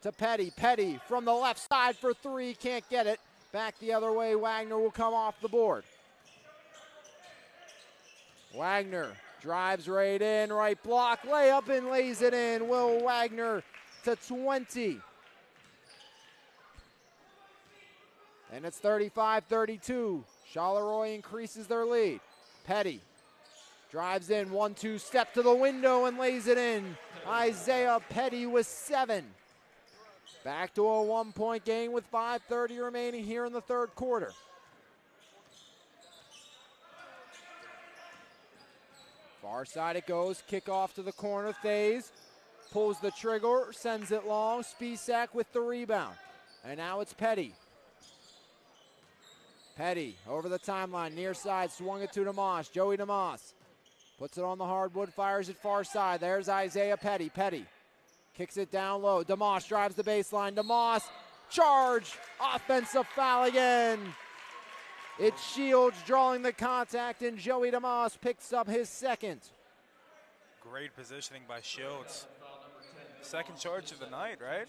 to Petty. Petty from the left side for three. Can't get it. Back the other way. Wagner will come off the board. Wagner drives right in. Right block. Layup and lays it in. Will Wagner to 20. And it's 35-32. Charleroi increases their lead. Petty drives in, 1-2 step to the window and lays it in. Isaiah Petty with 7. Back to a 1-point game with 5:30 remaining here in the third quarter. Far side it goes, kickoff to the corner. Thays pulls the trigger, sends it long. Spisak with the rebound. And now it's Petty. Petty over the timeline, near side, swung it to DeMoss. Joey DeMoss puts it on the hardwood, fires it far side. There's Isaiah Petty. Petty kicks it down low. DeMoss drives the baseline. DeMoss, charge, offensive foul again. It's Shields drawing the contact, and Joey DeMoss picks up his second. Great positioning by Shields. Second charge of the night, right?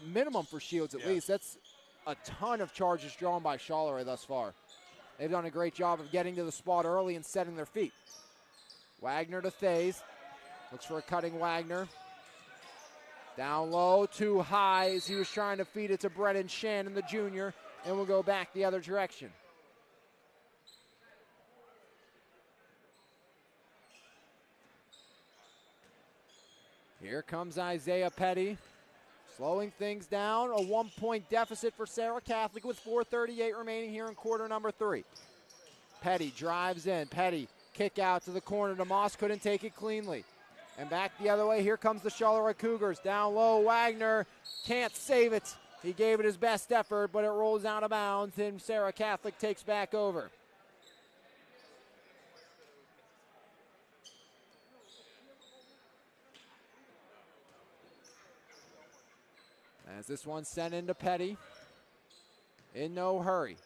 Minimum for Shields at least. That's a ton of charges drawn by Charleroi thus far. They've done a great job of getting to the spot early and setting their feet. Wagner to Thays. Looks for a cutting Wagner. Down low, too high as he was trying to feed it to Brennan Shannon, the junior, and will go back the other direction. Here comes Isaiah Petty. Slowing things down, a 1-point deficit for Serra Catholic with 4:38 remaining here in quarter number 3. Petty drives in. Petty kick out to the corner. DeMoss couldn't take it cleanly. And back the other way, here comes the Charleroi Cougars. Down low, Wagner can't save it. He gave it his best effort, but it rolls out of bounds, and Serra Catholic takes back over. As this one's sent into Petty. In no hurry.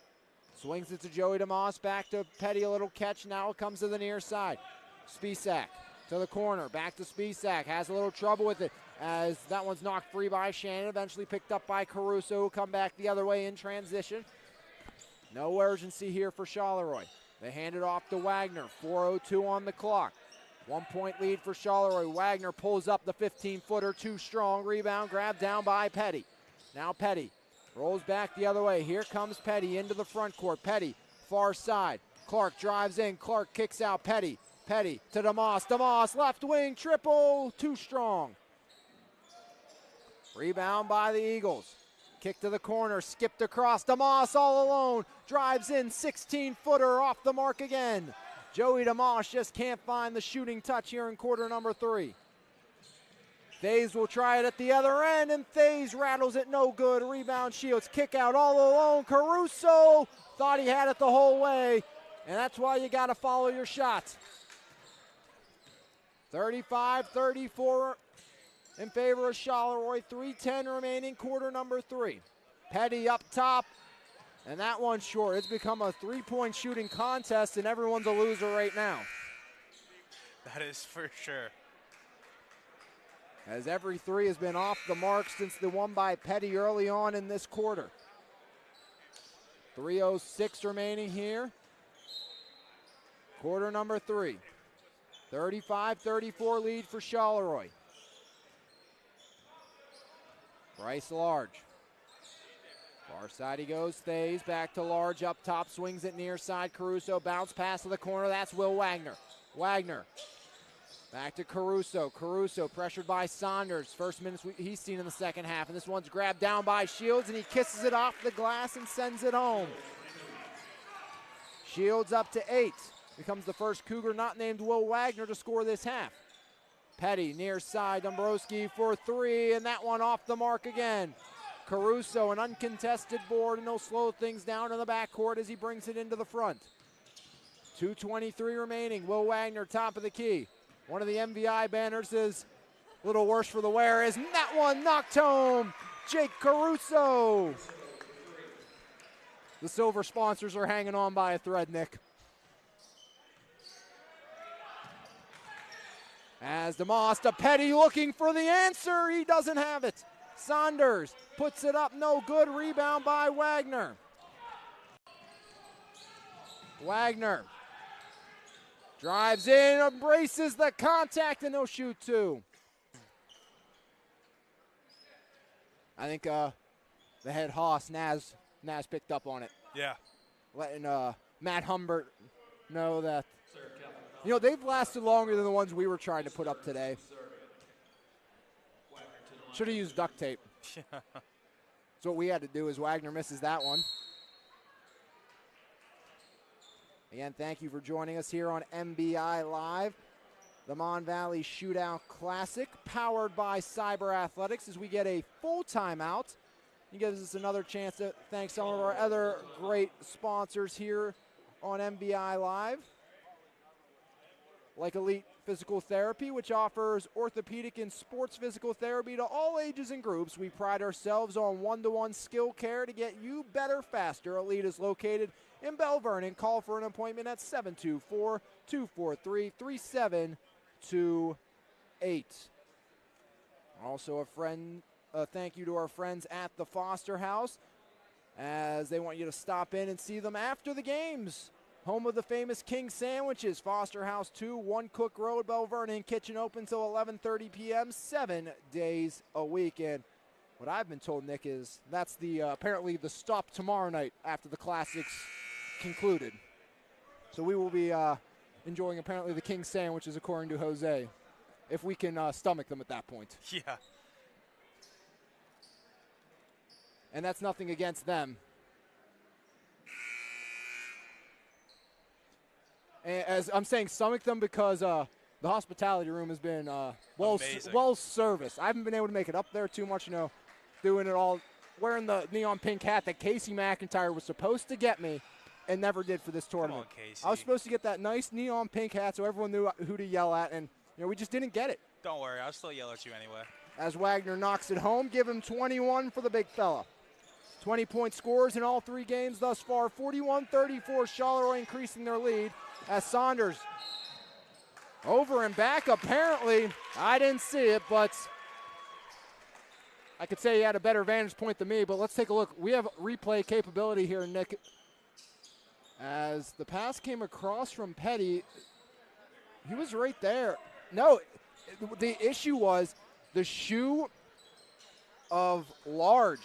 Swings it to Joey DeMoss. Back to Petty, a little catch. Now it comes to the near side. Spisak to the corner. Back to Spisak. Has a little trouble with it as that one's knocked free by Shannon. Eventually picked up by Caruso, who come back the other way in transition. No urgency here for Charleroi. They hand it off to Wagner. 4:02 on the clock. 1-point lead for Charleroi. Wagner pulls up the 15-footer, too strong. Rebound grabbed down by Petty. Now Petty rolls back the other way. Here comes Petty into the front court. Petty, far side. Clark drives in. Clark kicks out. Petty. Petty to DeMoss. DeMoss, left wing, triple, too strong. Rebound by the Eagles. Kick to the corner, skipped across. DeMoss all alone. Drives in, 16-footer off the mark again. Joey DeMoss just can't find the shooting touch here in quarter number 3. Thays will try it at the other end, and Thays rattles it no good. Rebound Shields, kick out all alone. Caruso thought he had it the whole way, and that's why you got to follow your shots. 35-34 in favor of Charleroi. 3:10 remaining, quarter number 3. Petty up top. And that one's short. It's become a 3-point shooting contest, and everyone's a loser right now. That is for sure. As every three has been off the mark since the one by Petty early on in this quarter. 3:06 remaining here. Quarter number 3. 35-34 lead for Charleroi. Bryce Large. Far side he goes. Thays back to Large up top. Swings it near side. Caruso bounce pass to the corner. That's Will Wagner. Wagner back to Caruso. Caruso pressured by Saunders. First minutes he's seen in the second half. And this one's grabbed down by Shields, and he kisses it off the glass and sends it home. Shields up to 8. Becomes the first Cougar not named Will Wagner to score this half. Petty near side. Dombrowski for 3, and that one off the mark again. Caruso, an uncontested board, and he'll slow things down in the backcourt as he brings it into the front. 2:23 remaining. Will Wagner, top of the key. One of the MVI banners is a little worse for the wear. Is that one knocked home? Jake Caruso. The silver sponsors are hanging on by a thread, Nick. As DeMoss to Petty looking for the answer. He doesn't have it. Saunders puts it up, no good. Rebound by Wagner. Wagner drives in, embraces the contact, and they'll shoot two. I think the head Haas, Naz picked up on it. Yeah. Letting Matt Humbert know that, you know, they've lasted longer than the ones we were trying to put up today. Should have used duct tape. That's what we had to do, as Wagner misses that one. Again, thank you for joining us here on MBI Live. The Mon Valley Shootout Classic, powered by Cyber Athletics, as we get a full timeout. It gives us another chance to thank some of our other great sponsors here on MBI Live, like Elite Physical Therapy, which offers orthopedic and sports physical therapy to all ages and groups. We pride ourselves on one-to-one skill care to get you better faster. Elite is located in Belle, Vernon. Call for an appointment at 724-243-3728. Also thank you to our friends at the Foster House, as they want you to stop in and see them after the games. Home of the famous King Sandwiches, Foster House 2, 1 Cook Road, Belle Vernon. Kitchen open till 11:30 p.m., 7 days a week. And what I've been told, Nick, is that's the apparently the stop tomorrow night after the Classics concluded. So we will be enjoying apparently the King Sandwiches, according to Jose, if we can stomach them at that point. Yeah. And that's nothing against them. And as I'm saying, stomach them because the hospitality room has been well serviced. I haven't been able to make it up there too much, you know, doing it all, wearing the neon pink hat that Casey McIntyre was supposed to get me and never did for this tournament. Come on, Casey. I was supposed to get that nice neon pink hat so everyone knew who to yell at, and you know, we just didn't get it. Don't worry, I'll still yell at you anyway. As Wagner knocks it home, give him 21 for the big fella. 20-point scores in all three games thus far. 41-34, Charleroi increasing their lead. As Saunders over and back, apparently. I didn't see it, but I could say he had a better vantage point than me, but let's take a look. We have replay capability here, Nick. As the pass came across from Petty, he was right there. No, the issue was the shoe of Large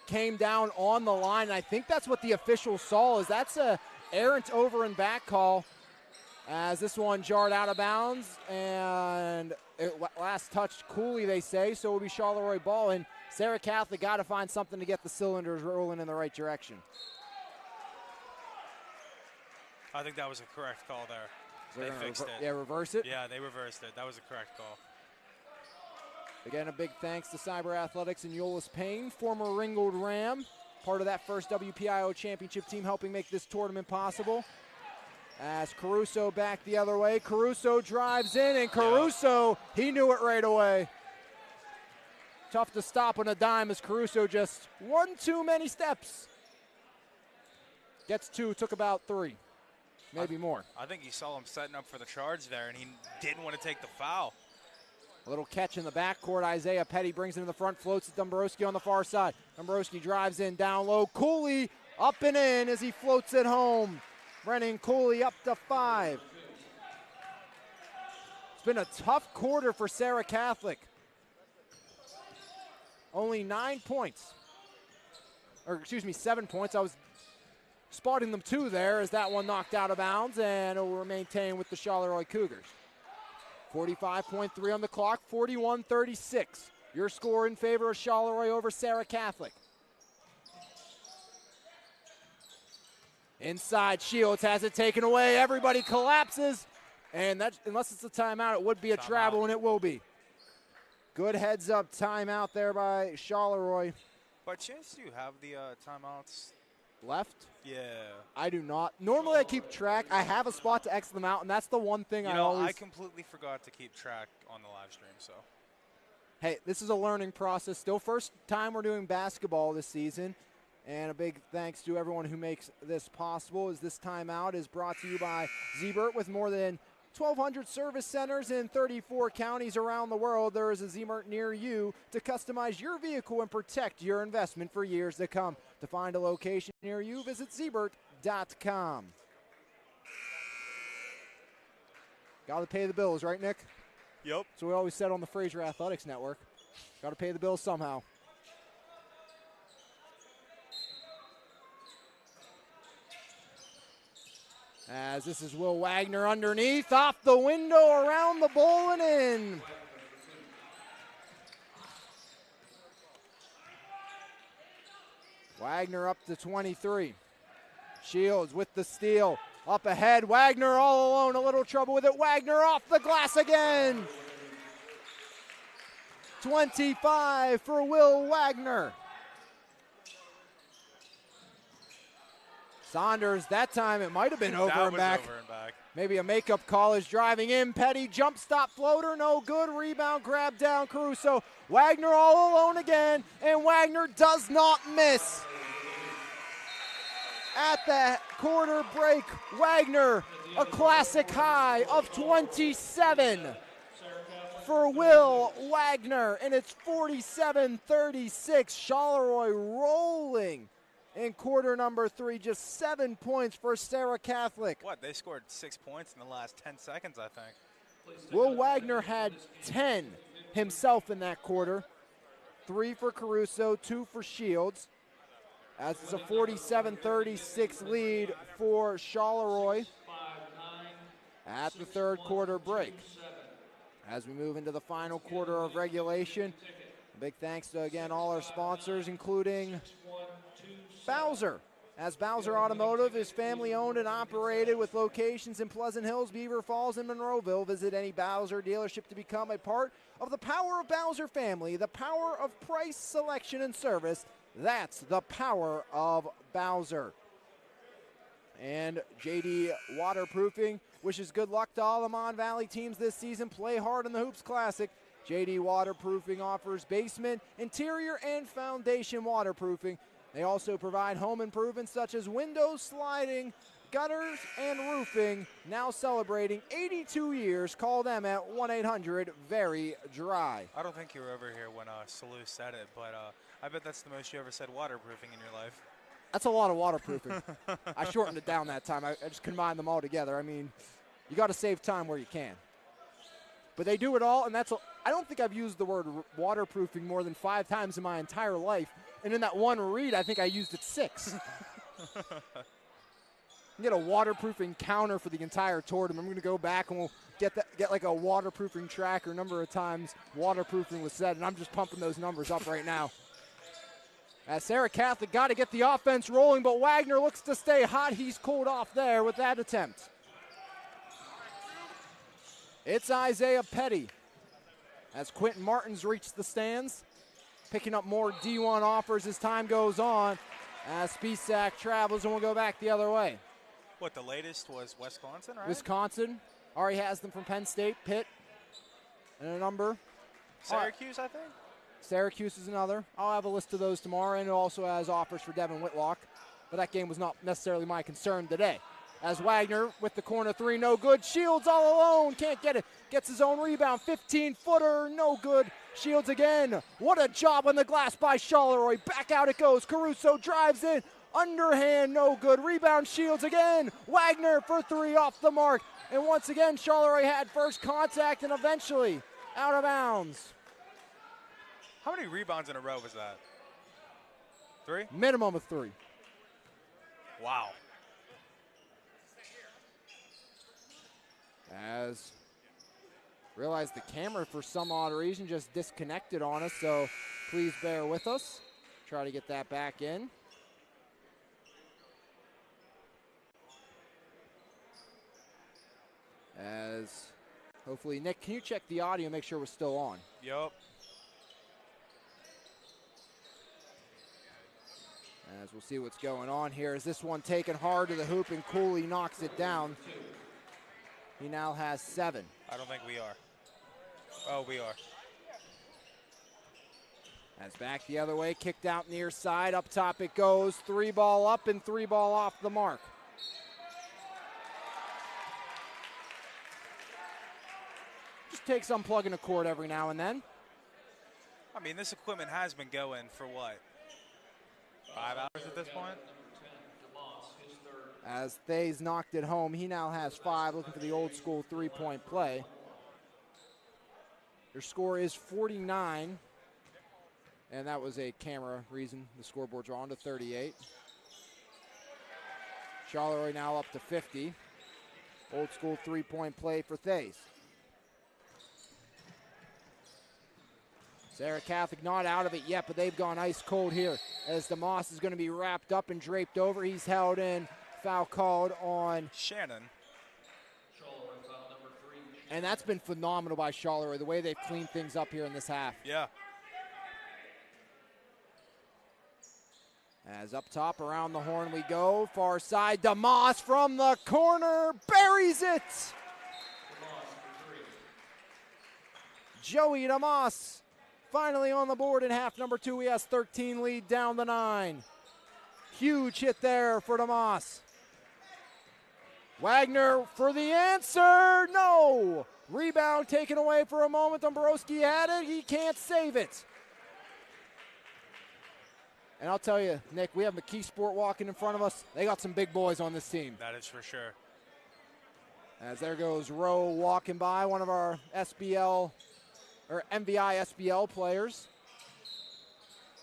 came down on the line, and I think that's what the official saw, is that's a errant over and back call, as this one jarred out of bounds, and it last touched Cooley, they say, so it will be Charleroi ball, and Serra Catholic got to find something to get the cylinders rolling in the right direction. I think that was a correct call there. They fixed it. Yeah, reverse it? Yeah, they reversed it. That was a correct call. Again, a big thanks to Cyber Athletics and Yolis Payne, former Ringgold Ram, part of that first WPIO championship team, helping make this tournament possible. As Caruso back the other way. Caruso drives in, and Caruso, he knew it right away. Tough to stop on a dime, as Caruso just one too many steps. Gets two, took about three, maybe more. I think he saw him setting up for the charge there, and he didn't want to take the foul. A little catch in the backcourt. Isaiah Petty brings it in the front, floats it. Dombrowski on the far side. Dombrowski drives in down low. Cooley up and in as he floats it home. Brennan Cooley up to 5. It's been a tough quarter for Serra Catholic. Only 9 points. Or excuse me, 7 points. I was spotting them 2 there as that one knocked out of bounds, and it will maintain with the Charleroi Cougars. 45.3 on the clock, 41-36. Your score in favor of Charleroi over Serra Catholic. Inside, Shields has it taken away. Everybody collapses. And that, unless it's a timeout, it would be a travel, and it will be. Good heads-up timeout there by Charleroi. By chance, do you have the timeouts? Left? Yeah. I do not. Normally I keep track. I have a spot to exit them out, and that's the one thing I completely forgot to keep track on the live stream, so. Hey, this is a learning process. Still first time we're doing basketball this season. And a big thanks to everyone who makes this possible, as this timeout is brought to you by Zbert. With more than 1,200 service centers in 34 counties around the world, there is a Zbert near you to customize your vehicle and protect your investment for years to come. To find a location near you, visit Zbert.com. Got to pay the bills, right, Nick? Yep. So we always said on the Fraser Athletics Network. Got to pay the bills somehow. As this is Will Wagner underneath, off the window, around the bowl and in. Wagner up to 23. Shields with the steal. Up ahead, Wagner all alone, a little trouble with it. Wagner off the glass again. 25 for Will Wagner. Saunders, that time it might have been over and back. Maybe a makeup call is driving in. Petty jump stop floater, no good. Rebound, grab down Caruso. Wagner all alone again, and Wagner does not miss. At the quarter break, Wagner, a classic high of 27 for Will Wagner, and it's 47-36. Charleroi rolling in quarter number 3, just 7 points for Serra Catholic. What, they scored 6 points in the last 10 seconds, I think. Will Wagner had 10 himself in that quarter. 3 for Caruso, 2 for Shields. As it's a 47-36 lead for Charleroi at the third quarter break. As we move into the final quarter of regulation, a big thanks to, again, all our sponsors, including Bowser. As Bowser Automotive is family owned and operated with locations in Pleasant Hills, Beaver Falls, and Monroeville. Visit any Bowser dealership to become a part of the power of Bowser family, the power of price, selection, and service. That's the power of Bowser. And JD Waterproofing wishes good luck to all the Mon Valley teams this season. Play hard in the Hoops Classic. JD Waterproofing offers basement, interior, and foundation waterproofing. They also provide home improvements such as windows, sliding, gutters, and roofing. Now celebrating 82 years. Call them at 1-800-VERY-DRY. I don't think you were over here when Salou said it, but I bet that's the most you ever said waterproofing in your life. That's a lot of waterproofing. I shortened it down that time. I just combined them all together. I mean, you got to save time where you can. But they do it all, and I don't think I've used the word waterproofing more than 5 times in my entire life. And in that one read, I think I used it 6. Get a waterproofing counter for the entire tournament. I'm going to go back and we'll get like a waterproofing tracker, number of times waterproofing was said, and I'm just pumping those numbers up right now. As Serra Catholic got to get the offense rolling, but Wagner looks to stay hot. He's cooled off there with that attempt. It's Isaiah Petty as Quentin Martins reached the stands, picking up more D1 offers as time goes on, as Spisak travels, and we'll go back the other way. What, the latest was Wisconsin, right? Wisconsin already has them from Penn State, Pitt, and a number. Syracuse, I think? Syracuse is another. I'll have a list of those tomorrow, and it also has offers for Devin Whitlock, but that game was not necessarily my concern today. As Wagner with the corner 3, no good. Shields all alone, can't get it. Gets his own rebound, 15-footer, no good. Shields again. What a job on the glass by Charleroi. Back out it goes. Caruso drives in. Underhand, no good. Rebound, Shields again. Wagner for 3 off the mark. And once again, Charleroi had first contact and eventually out of bounds. How many rebounds in a row was that? 3? Minimum of 3. Wow. As realize the camera for some odd reason just disconnected on us, so please bear with us. Try to get that back in. As hopefully, Nick, can you check the audio, make sure we're still on? Yup. As we'll see what's going on here. Is this one taken hard to the hoop and Cooley knocks it down? He now has 7. I don't think we are. Oh, we are. As back the other way, kicked out near side, up top it goes, 3 ball up and 3 ball off the mark. Just takes unplugging a cord every now and then. I mean, this equipment has been going for what, 5 hours at this point? As Thays knocked it home, he now has 5, looking for the old school 3-point play. Their score is 49. And that was a camera reason. The scoreboards are on to 38. Charleroi now up to 50. Old school 3-point play for Thays. Serra Catholic not out of it yet, but they've gone ice cold here as DeMoss is going to be wrapped up and draped over. He's held in. Foul called on Shannon. And that's been phenomenal by Charleroi, the way they've cleaned things up here in this half. Yeah. As up top, around the horn we go. Far side, DeMoss from the corner, buries it! Joey DeMoss finally on the board in half number 2. He has 13 lead down the 9. Huge hit there for DeMoss. Wagner for the answer, no! Rebound taken away for a moment. Dombrowski had it, he can't save it. And I'll tell you, Nick, we have McKee-Sport walking in front of us. They got some big boys on this team. That is for sure. As there goes Rowe walking by, one of our SBL, or MVI SBL players.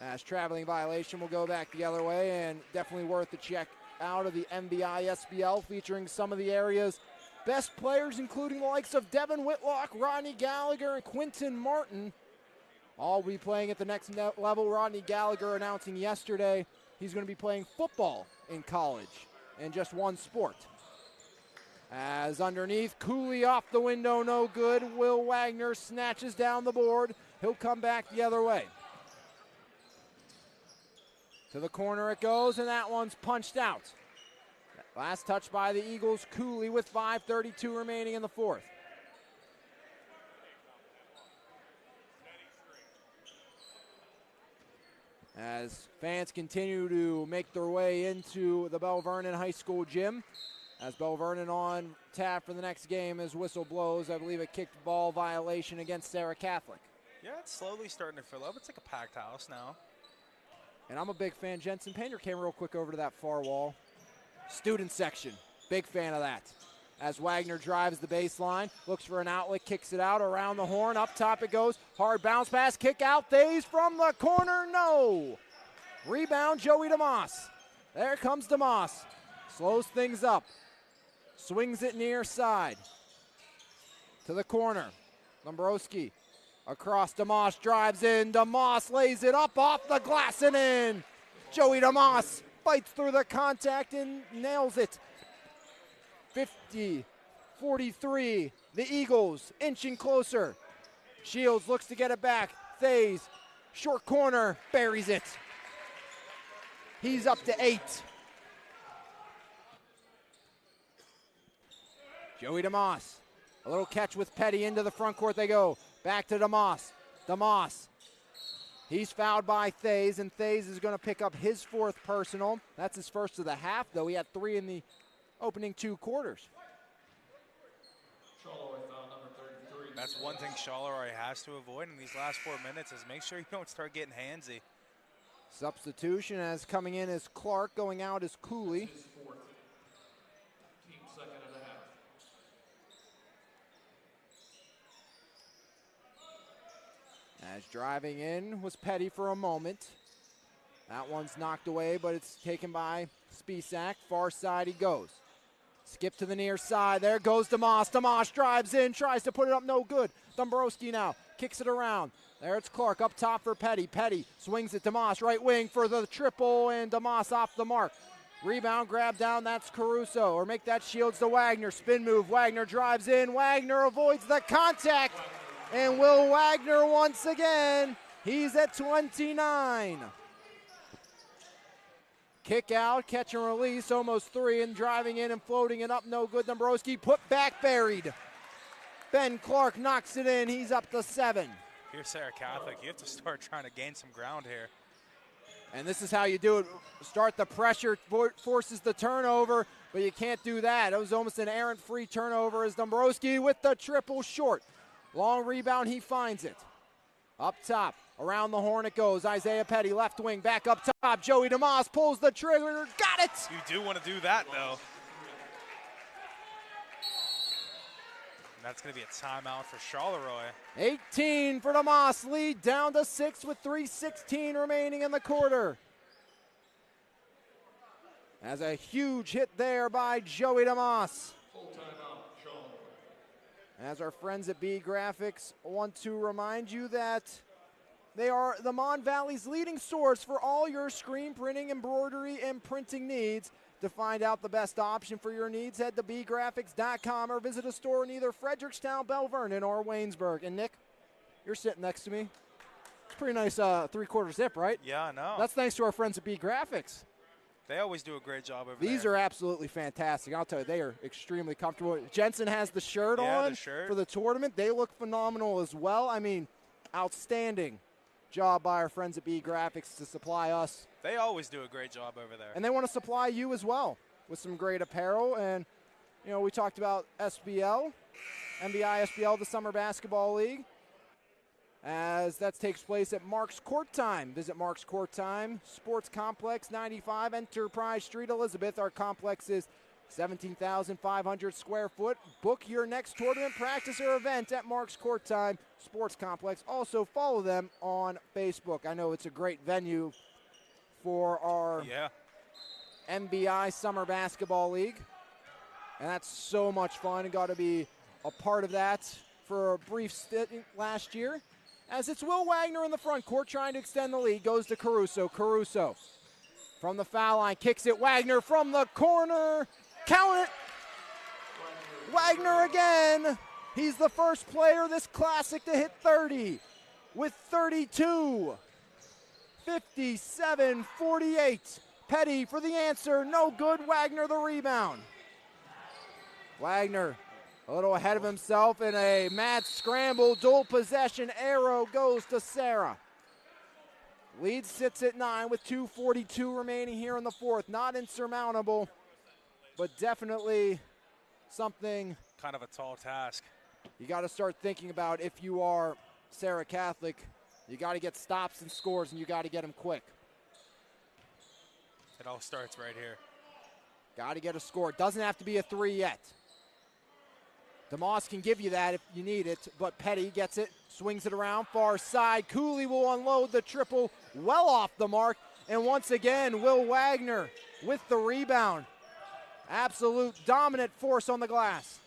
As traveling violation will go back the other way, and definitely worth the check out of the MVI SBL, featuring some of the area's best players, including the likes of Devin Whitlock, Rodney Gallagher, and Quinton Martin. All will be playing at the next level. Rodney Gallagher announcing yesterday he's going to be playing football in college in just one sport. As underneath, Cooley off the window, no good. Will Wagner snatches down the board. He'll come back the other way. To the corner it goes, and that one's punched out. Last touch by the Eagles, Cooley with 5:32 remaining in the 4th. As fans continue to make their way into the Belle Vernon High School gym. As Belle Vernon on tap for the next game as whistle blows. I believe a kicked ball violation against Serra Catholic. Yeah, it's slowly starting to fill up. It's like a packed house now. And I'm a big fan. Jensen, pan your camera real quick over to that far wall. Student section, big fan of that. As Wagner drives the baseline, looks for an outlet, kicks it out around the horn. Up top it goes. Hard bounce pass, kick out. Thays from the corner, no. Rebound, Joey DeMoss. There comes DeMoss. Slows things up. Swings it near side. To the corner. Dombrowski across DeMoss, drives in. DeMoss lays it up off the glass and in. Joey DeMoss fights through the contact and nails it. 50-43, the Eagles inching closer. Shields looks to get it back. Thays, short corner, buries it. He's up to 8. Joey DeMoss, a little catch with Petty into the front court they go. Back to DeMoss. DeMoss, he's fouled by Thays, and Thays is going to pick up his 4th personal. That's his first of the half, though. He had 3 in the opening 2 quarters. That's one thing Charleroi has to avoid in these last 4 minutes is make sure you don't start getting handsy. Substitution as coming in is Clark, going out is Cooley. Team second and a half. As driving in was Petty for a moment. That one's knocked away, but it's taken by Spisak. Far side he goes. Skip to the near side. There goes DeMoss. DeMoss drives in, tries to put it up, no good. Dombrowski now kicks it around. There it's Clark up top for Petty. Petty swings it. DeMoss right wing for the triple, and DeMoss off the mark. Rebound, grab down, that's Caruso. Or make that Shields to Wagner. Spin move. Wagner drives in. Wagner avoids the contact. And Will Wagner once again. He's at 29. Kick out, catch and release, almost 3, and driving in and floating it up, no good. Dombrowski put back, buried. Ben Clark knocks it in, he's up to 7. If you're Serra Catholic, you have to start trying to gain some ground here. And this is how you do it. Start the pressure, forces the turnover, but you can't do that. It was almost an errant-free turnover as Dombrowski with the triple short. Long rebound, he finds it. Up top, around the horn it goes. Isaiah Petty, left wing, back up top. Joey DeMoss pulls the trigger, got it! You do want to do that, though. And that's going to be a timeout for Charleroi. 18 for DeMoss, lead down to 6 with 3:16 remaining in the quarter. As a huge hit there by Joey DeMoss. Full timeout, Charleroi. As our friends at B Graphics want to remind you that they are the Mon Valley's leading source for all your screen printing, embroidery, and printing needs. To find out the best option for your needs, head to bgraphics.com or visit a store in either Frederickstown, Belle, Vernon, or Waynesburg. And Nick, you're sitting next to me. It's a pretty nice 3/4 zip, right? Yeah, I know. That's thanks to our friends at B Graphics. They always do a great job over there. These are absolutely fantastic. I'll tell you, they are extremely comfortable. Jensen has the shirt on the shirt. for the tournament. They look phenomenal as well. I mean, outstanding job by our friends at B Graphics to supply us. They always do a great job over there. And they want to supply you as well with some great apparel. And, you know, we talked about SBL, MBI SBL, the Summer Basketball League, as that takes place at Mark's Court Time. Visit Mark's Court Time, Sports Complex, 95 Enterprise Street, Elizabeth. Our complex is 17,500 square foot. Book your next tournament, practice, or event at Mark's Court Time Sports Complex. Also follow them on Facebook. I know it's a great venue for our MBI Summer Basketball League. And that's so much fun. Got to be a part of that for a brief stint last year. As it's Will Wagner in the front court trying to extend the lead. Goes to Caruso. Caruso from the foul line. Kicks it. Wagner from the corner. Count it. Wagner again. He's the first player this classic to hit 30 with 32. 57-48. Petty for the answer. No good. Wagner the rebound. Wagner a little ahead of himself in a mad scramble. Dual possession arrow goes to Serra. Lead sits at 9 with 2:42 remaining here in the fourth. Not insurmountable, but definitely something. Kind of a tall task. You got to start thinking about if you are Serra Catholic. You got to get stops and scores, and you got to get them quick. It all starts right here. Got to get a score. Doesn't have to be a 3 yet. DeMoss can give you that if you need it, but Petty gets it, swings it around, far side. Cooley will unload the triple well off the mark. And once again, Will Wagner with the rebound. Absolute dominant force on the glass.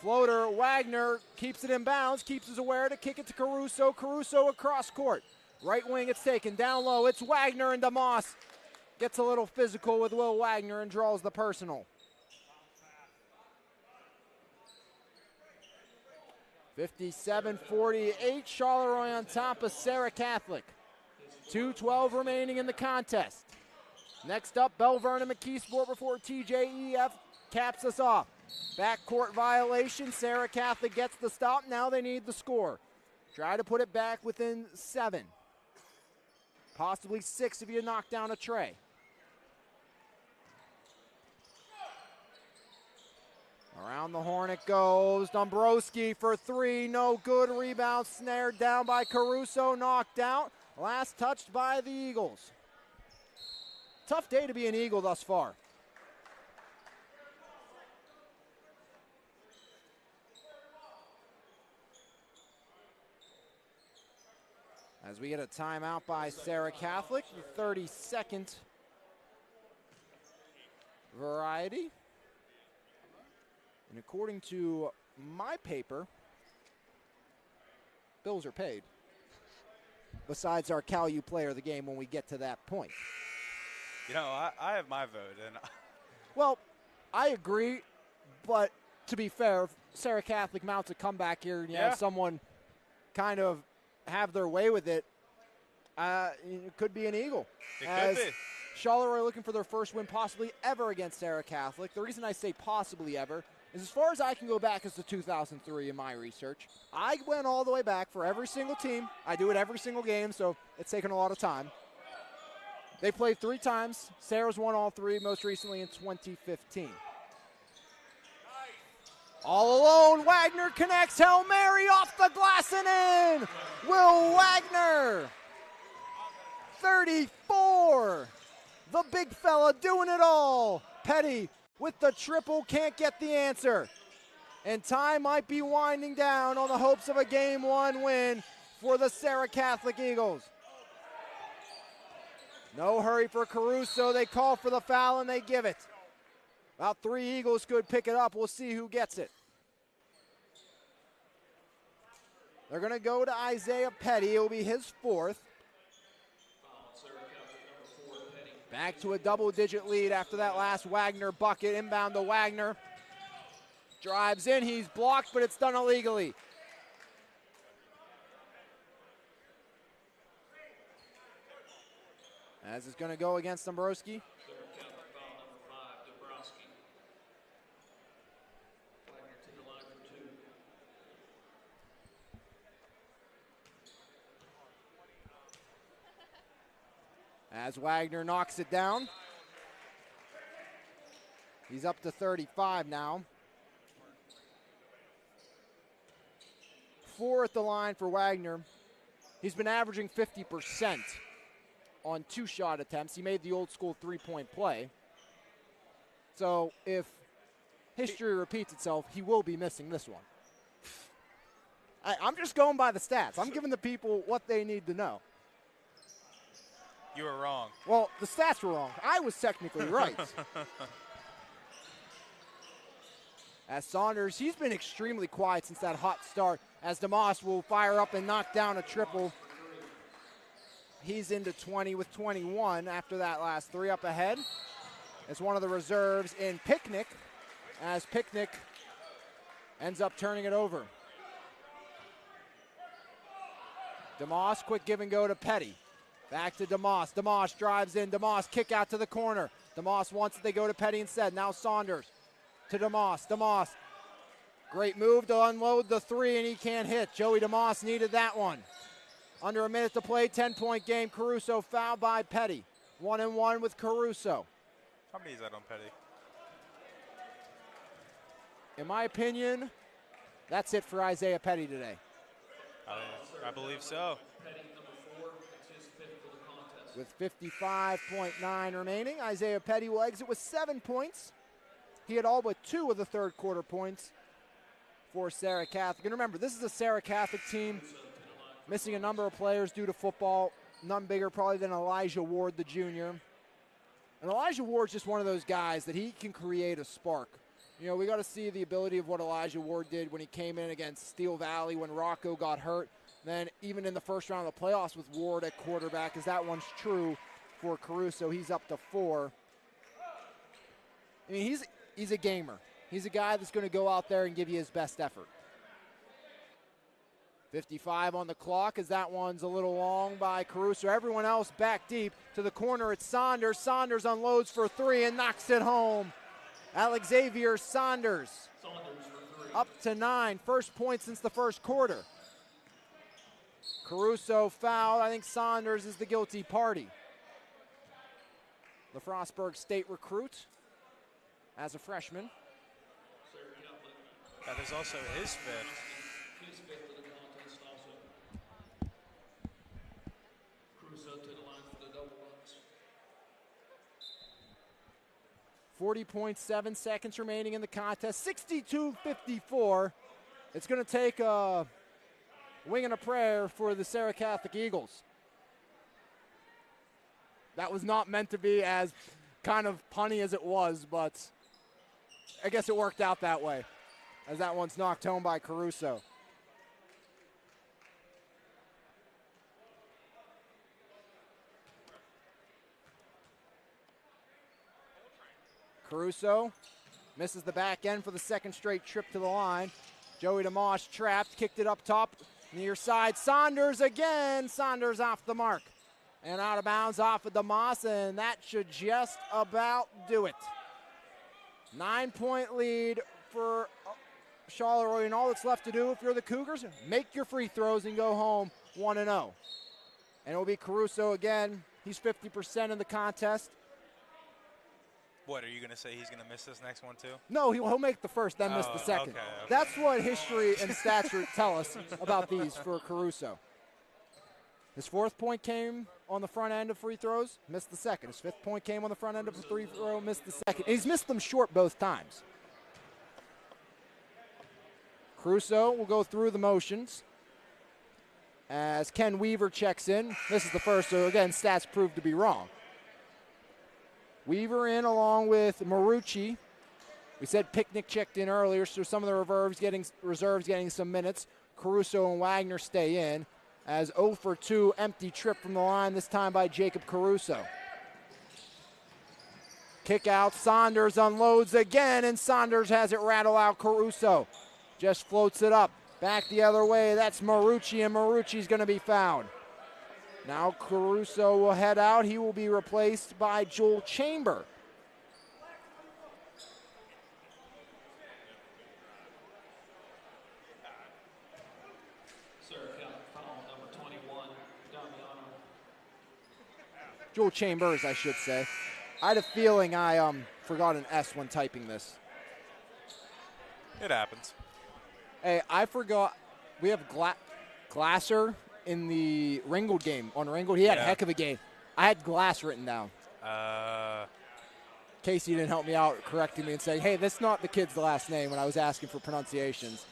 Floater, Wagner keeps it in bounds, keeps his aware to kick it to Caruso. Caruso across court. Right wing, it's taken. Down low, it's Wagner, and DeMoss gets a little physical with Will Wagner and draws the personal. 57-48, Charleroi on top of Serra Catholic. 2:12 remaining in the contest. Next up, Belle, Vernon, McKeesport before TJEF caps us off. Backcourt violation, Serra Catholic gets the stop, now they need the score. Try to put it back within 7. Possibly 6 if you knock down a tray. Around the horn it goes. Dombrowski for 3, no good. Rebound snared down by Caruso, knocked out. Last touched by the Eagles. Tough day to be an Eagle thus far. As we get a timeout by Serra Catholic, the 32nd variety. And according to my paper, bills are paid. Besides our Cal U player of the game when we get to that point. You know, I have my vote. And well, I agree, but to be fair, if Serra Catholic mounts a comeback here and you have someone kind of have their way with it, it could be an Eagle. It could be. Charleroi looking for their first win possibly ever against Serra Catholic. The reason I say possibly ever, is as far as I can go back as to 2003 in my research. I went all the way back for every single team. I do it every single game, so it's taken a lot of time. They played 3 times. Serra's won all 3, most recently in 2015. All alone, Wagner connects, Hail Mary off the glass and in! Will Wagner, 34. The big fella doing it all. Petty with the triple, can't get the answer. And time might be winding down on the hopes of a Game 1 win for the Serra Catholic Eagles. No hurry for Caruso. They call for the foul and they give it. About 3 Eagles could pick it up. We'll see who gets it. They're going to go to Isaiah Petty. It will be his 4th. Back to a double-digit lead after that last Wagner bucket. Inbound to Wagner. Drives in. He's blocked, but it's done illegally. As it's going to go against Dombrowski. As Wagner knocks it down. He's up to 35 now. 4 at the line for Wagner. He's been averaging 50% on 2 shot attempts. He made the old school 3-point play. So if history repeats itself, he will be missing this one. I'm just going by the stats. I'm giving the people what they need to know. You were wrong. Well, the stats were wrong. I was technically right. As Saunders, he's been extremely quiet since that hot start, as DeMoss will fire up and knock down a triple. He's into 20 with 21 after that last 3 up ahead. As one of the reserves in Picnic, as Picnic ends up turning it over. DeMoss, quick give and go to Petty. Back to DeMoss. DeMoss drives in. DeMoss kick out to the corner. DeMoss wants it. They go to Petty instead. Now Saunders to DeMoss. DeMoss, great move to unload the 3, and he can't hit. Joey DeMoss needed that one. Under a minute to play, 10-point game. Caruso fouled by Petty. 1-1 with Caruso. How many is that on Petty? In my opinion, that's it for Isaiah Petty today. I believe so. With 55.9 remaining, Isaiah Petty will exit with 7 points. He had all but 2 of the third quarter points for Serra Catholic. And remember, this is a Serra Catholic team missing a number of players due to football. None bigger probably than Elijah Ward, the junior. And Elijah Ward's just one of those guys that he can create a spark. You know, we got to see the ability of what Elijah Ward did when he came in against Steel Valley when Rocco got hurt. Then even in the first round of the playoffs with Ward at quarterback, as that one's true for Caruso. He's up to 4. I mean, he's a gamer. He's a guy that's going to go out there and give you his best effort. 55 on the clock as that one's a little long by Caruso. Everyone else back deep to the corner. It's Saunders. Saunders unloads for 3 and knocks it home. Alexavier Saunders up to 9. First point since the first quarter. Caruso fouled. I think Saunders is the guilty party. The Frostburg State recruit as a freshman. That is also his 5th. His 5th of the contest also. Caruso to the line for the double runs. 40.7 seconds remaining in the contest. 62-54. It's going to take a wing and a prayer for the Serra Catholic Eagles. That was not meant to be as kind of punny as it was, but I guess it worked out that way, as that one's knocked home by Caruso. Caruso misses the back end for the second straight trip to the line. Joey DeMoss trapped, kicked it up top, near side. Saunders again. Saunders off the mark. And out of bounds off of DeMoss, and that should just about do it. 9-point lead for Charleroi, and all that's left to do if you're the Cougars, make your free throws and go home 1-0. And it'll be Caruso again. He's 50% in the contest. What, are you going to say he's going to miss this next one too? No, he'll make the first, then miss the second. Okay. That's what history and stats tell us about these for Caruso. His 4th point came on the front end of free throws, missed the second. His 5th point came on the front end of a free throw, missed the second. And he's missed them short both times. Caruso will go through the motions as Ken Weaver checks in. This is the first, so again, stats proved to be wrong. Weaver in along with Marucci. We said Picnic checked in earlier, so some of the reserves getting some minutes. Caruso and Wagner stay in as 0 for 2, empty trip from the line, this time by Jacob Caruso. Kick out, Saunders unloads again, and Saunders has it rattle out Caruso. Just floats it up, back the other way. That's Marucci, and Marucci's going to be fouled. Now Caruso will head out. He will be replaced by Joel Chamber. Serra foul number 21, Damiano. Joel Chambers, I should say. I had a feeling I forgot an S when typing this. It happens. Hey, I forgot. We have Glasser in the Ringgold game. On Ringgold, he had a heck of a game. I had Glass written down. Casey didn't help me out, correcting me and saying, hey, that's not the kid's last name when I was asking for pronunciations.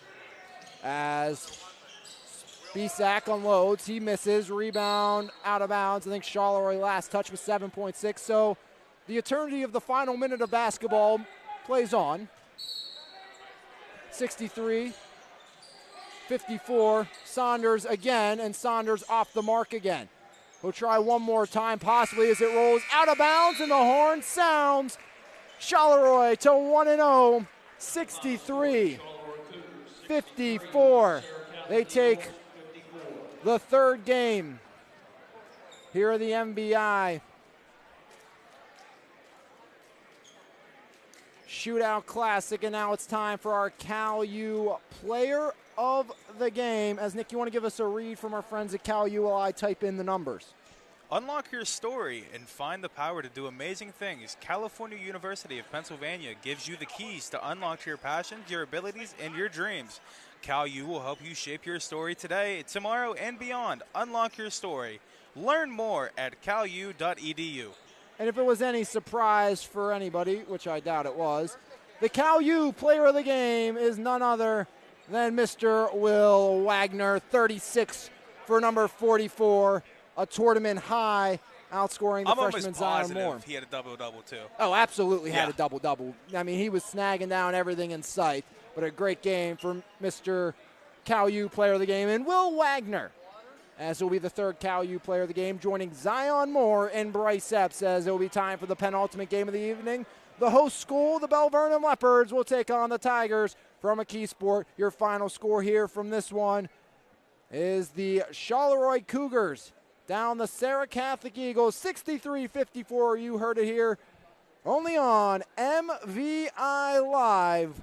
As Spisak unloads, he misses. Rebound out of bounds. I think Charleroi last touch was 7.6. So the eternity of the final minute of basketball plays on. 63. 54, Saunders again, and Saunders off the mark again. He'll try one more time, possibly, as it rolls out of bounds, and the horn sounds. Charleroi to 1-0, 63-54. They take the 3rd game here at the MBI. Shootout Classic, and now it's time for our Cal U player of the game. As Nick, you want to give us a read from our friends at Cal U while I type in the numbers? Unlock your story and find the power to do amazing things. California University of Pennsylvania gives you the keys to unlock your passions, your abilities, and your dreams. Cal U will help you shape your story today, tomorrow, and beyond. Unlock your story. Learn more at calu.edu. And if it was any surprise for anybody, which I doubt it was, the Cal U player of the game is none other than Mr. Will Wagner, 36 for number 44, a tournament high, outscoring the freshman Zion Moore. He had a double-double too. Oh, absolutely had a double-double. I mean, he was snagging down everything in sight, but a great game for Mr. Cal U player of the game, and Will Wagner, as it will be the 3rd Cal U player of the game, joining Zion Moore and Bryce Epps, as it will be time for the penultimate game of the evening. The host school, the Belle Vernon Leopards, will take on the Tigers from a key sport. Your final score here from this one is the Charleroi Cougars down the Serra Catholic Eagles, 63-54. You heard it here only on MVI Live.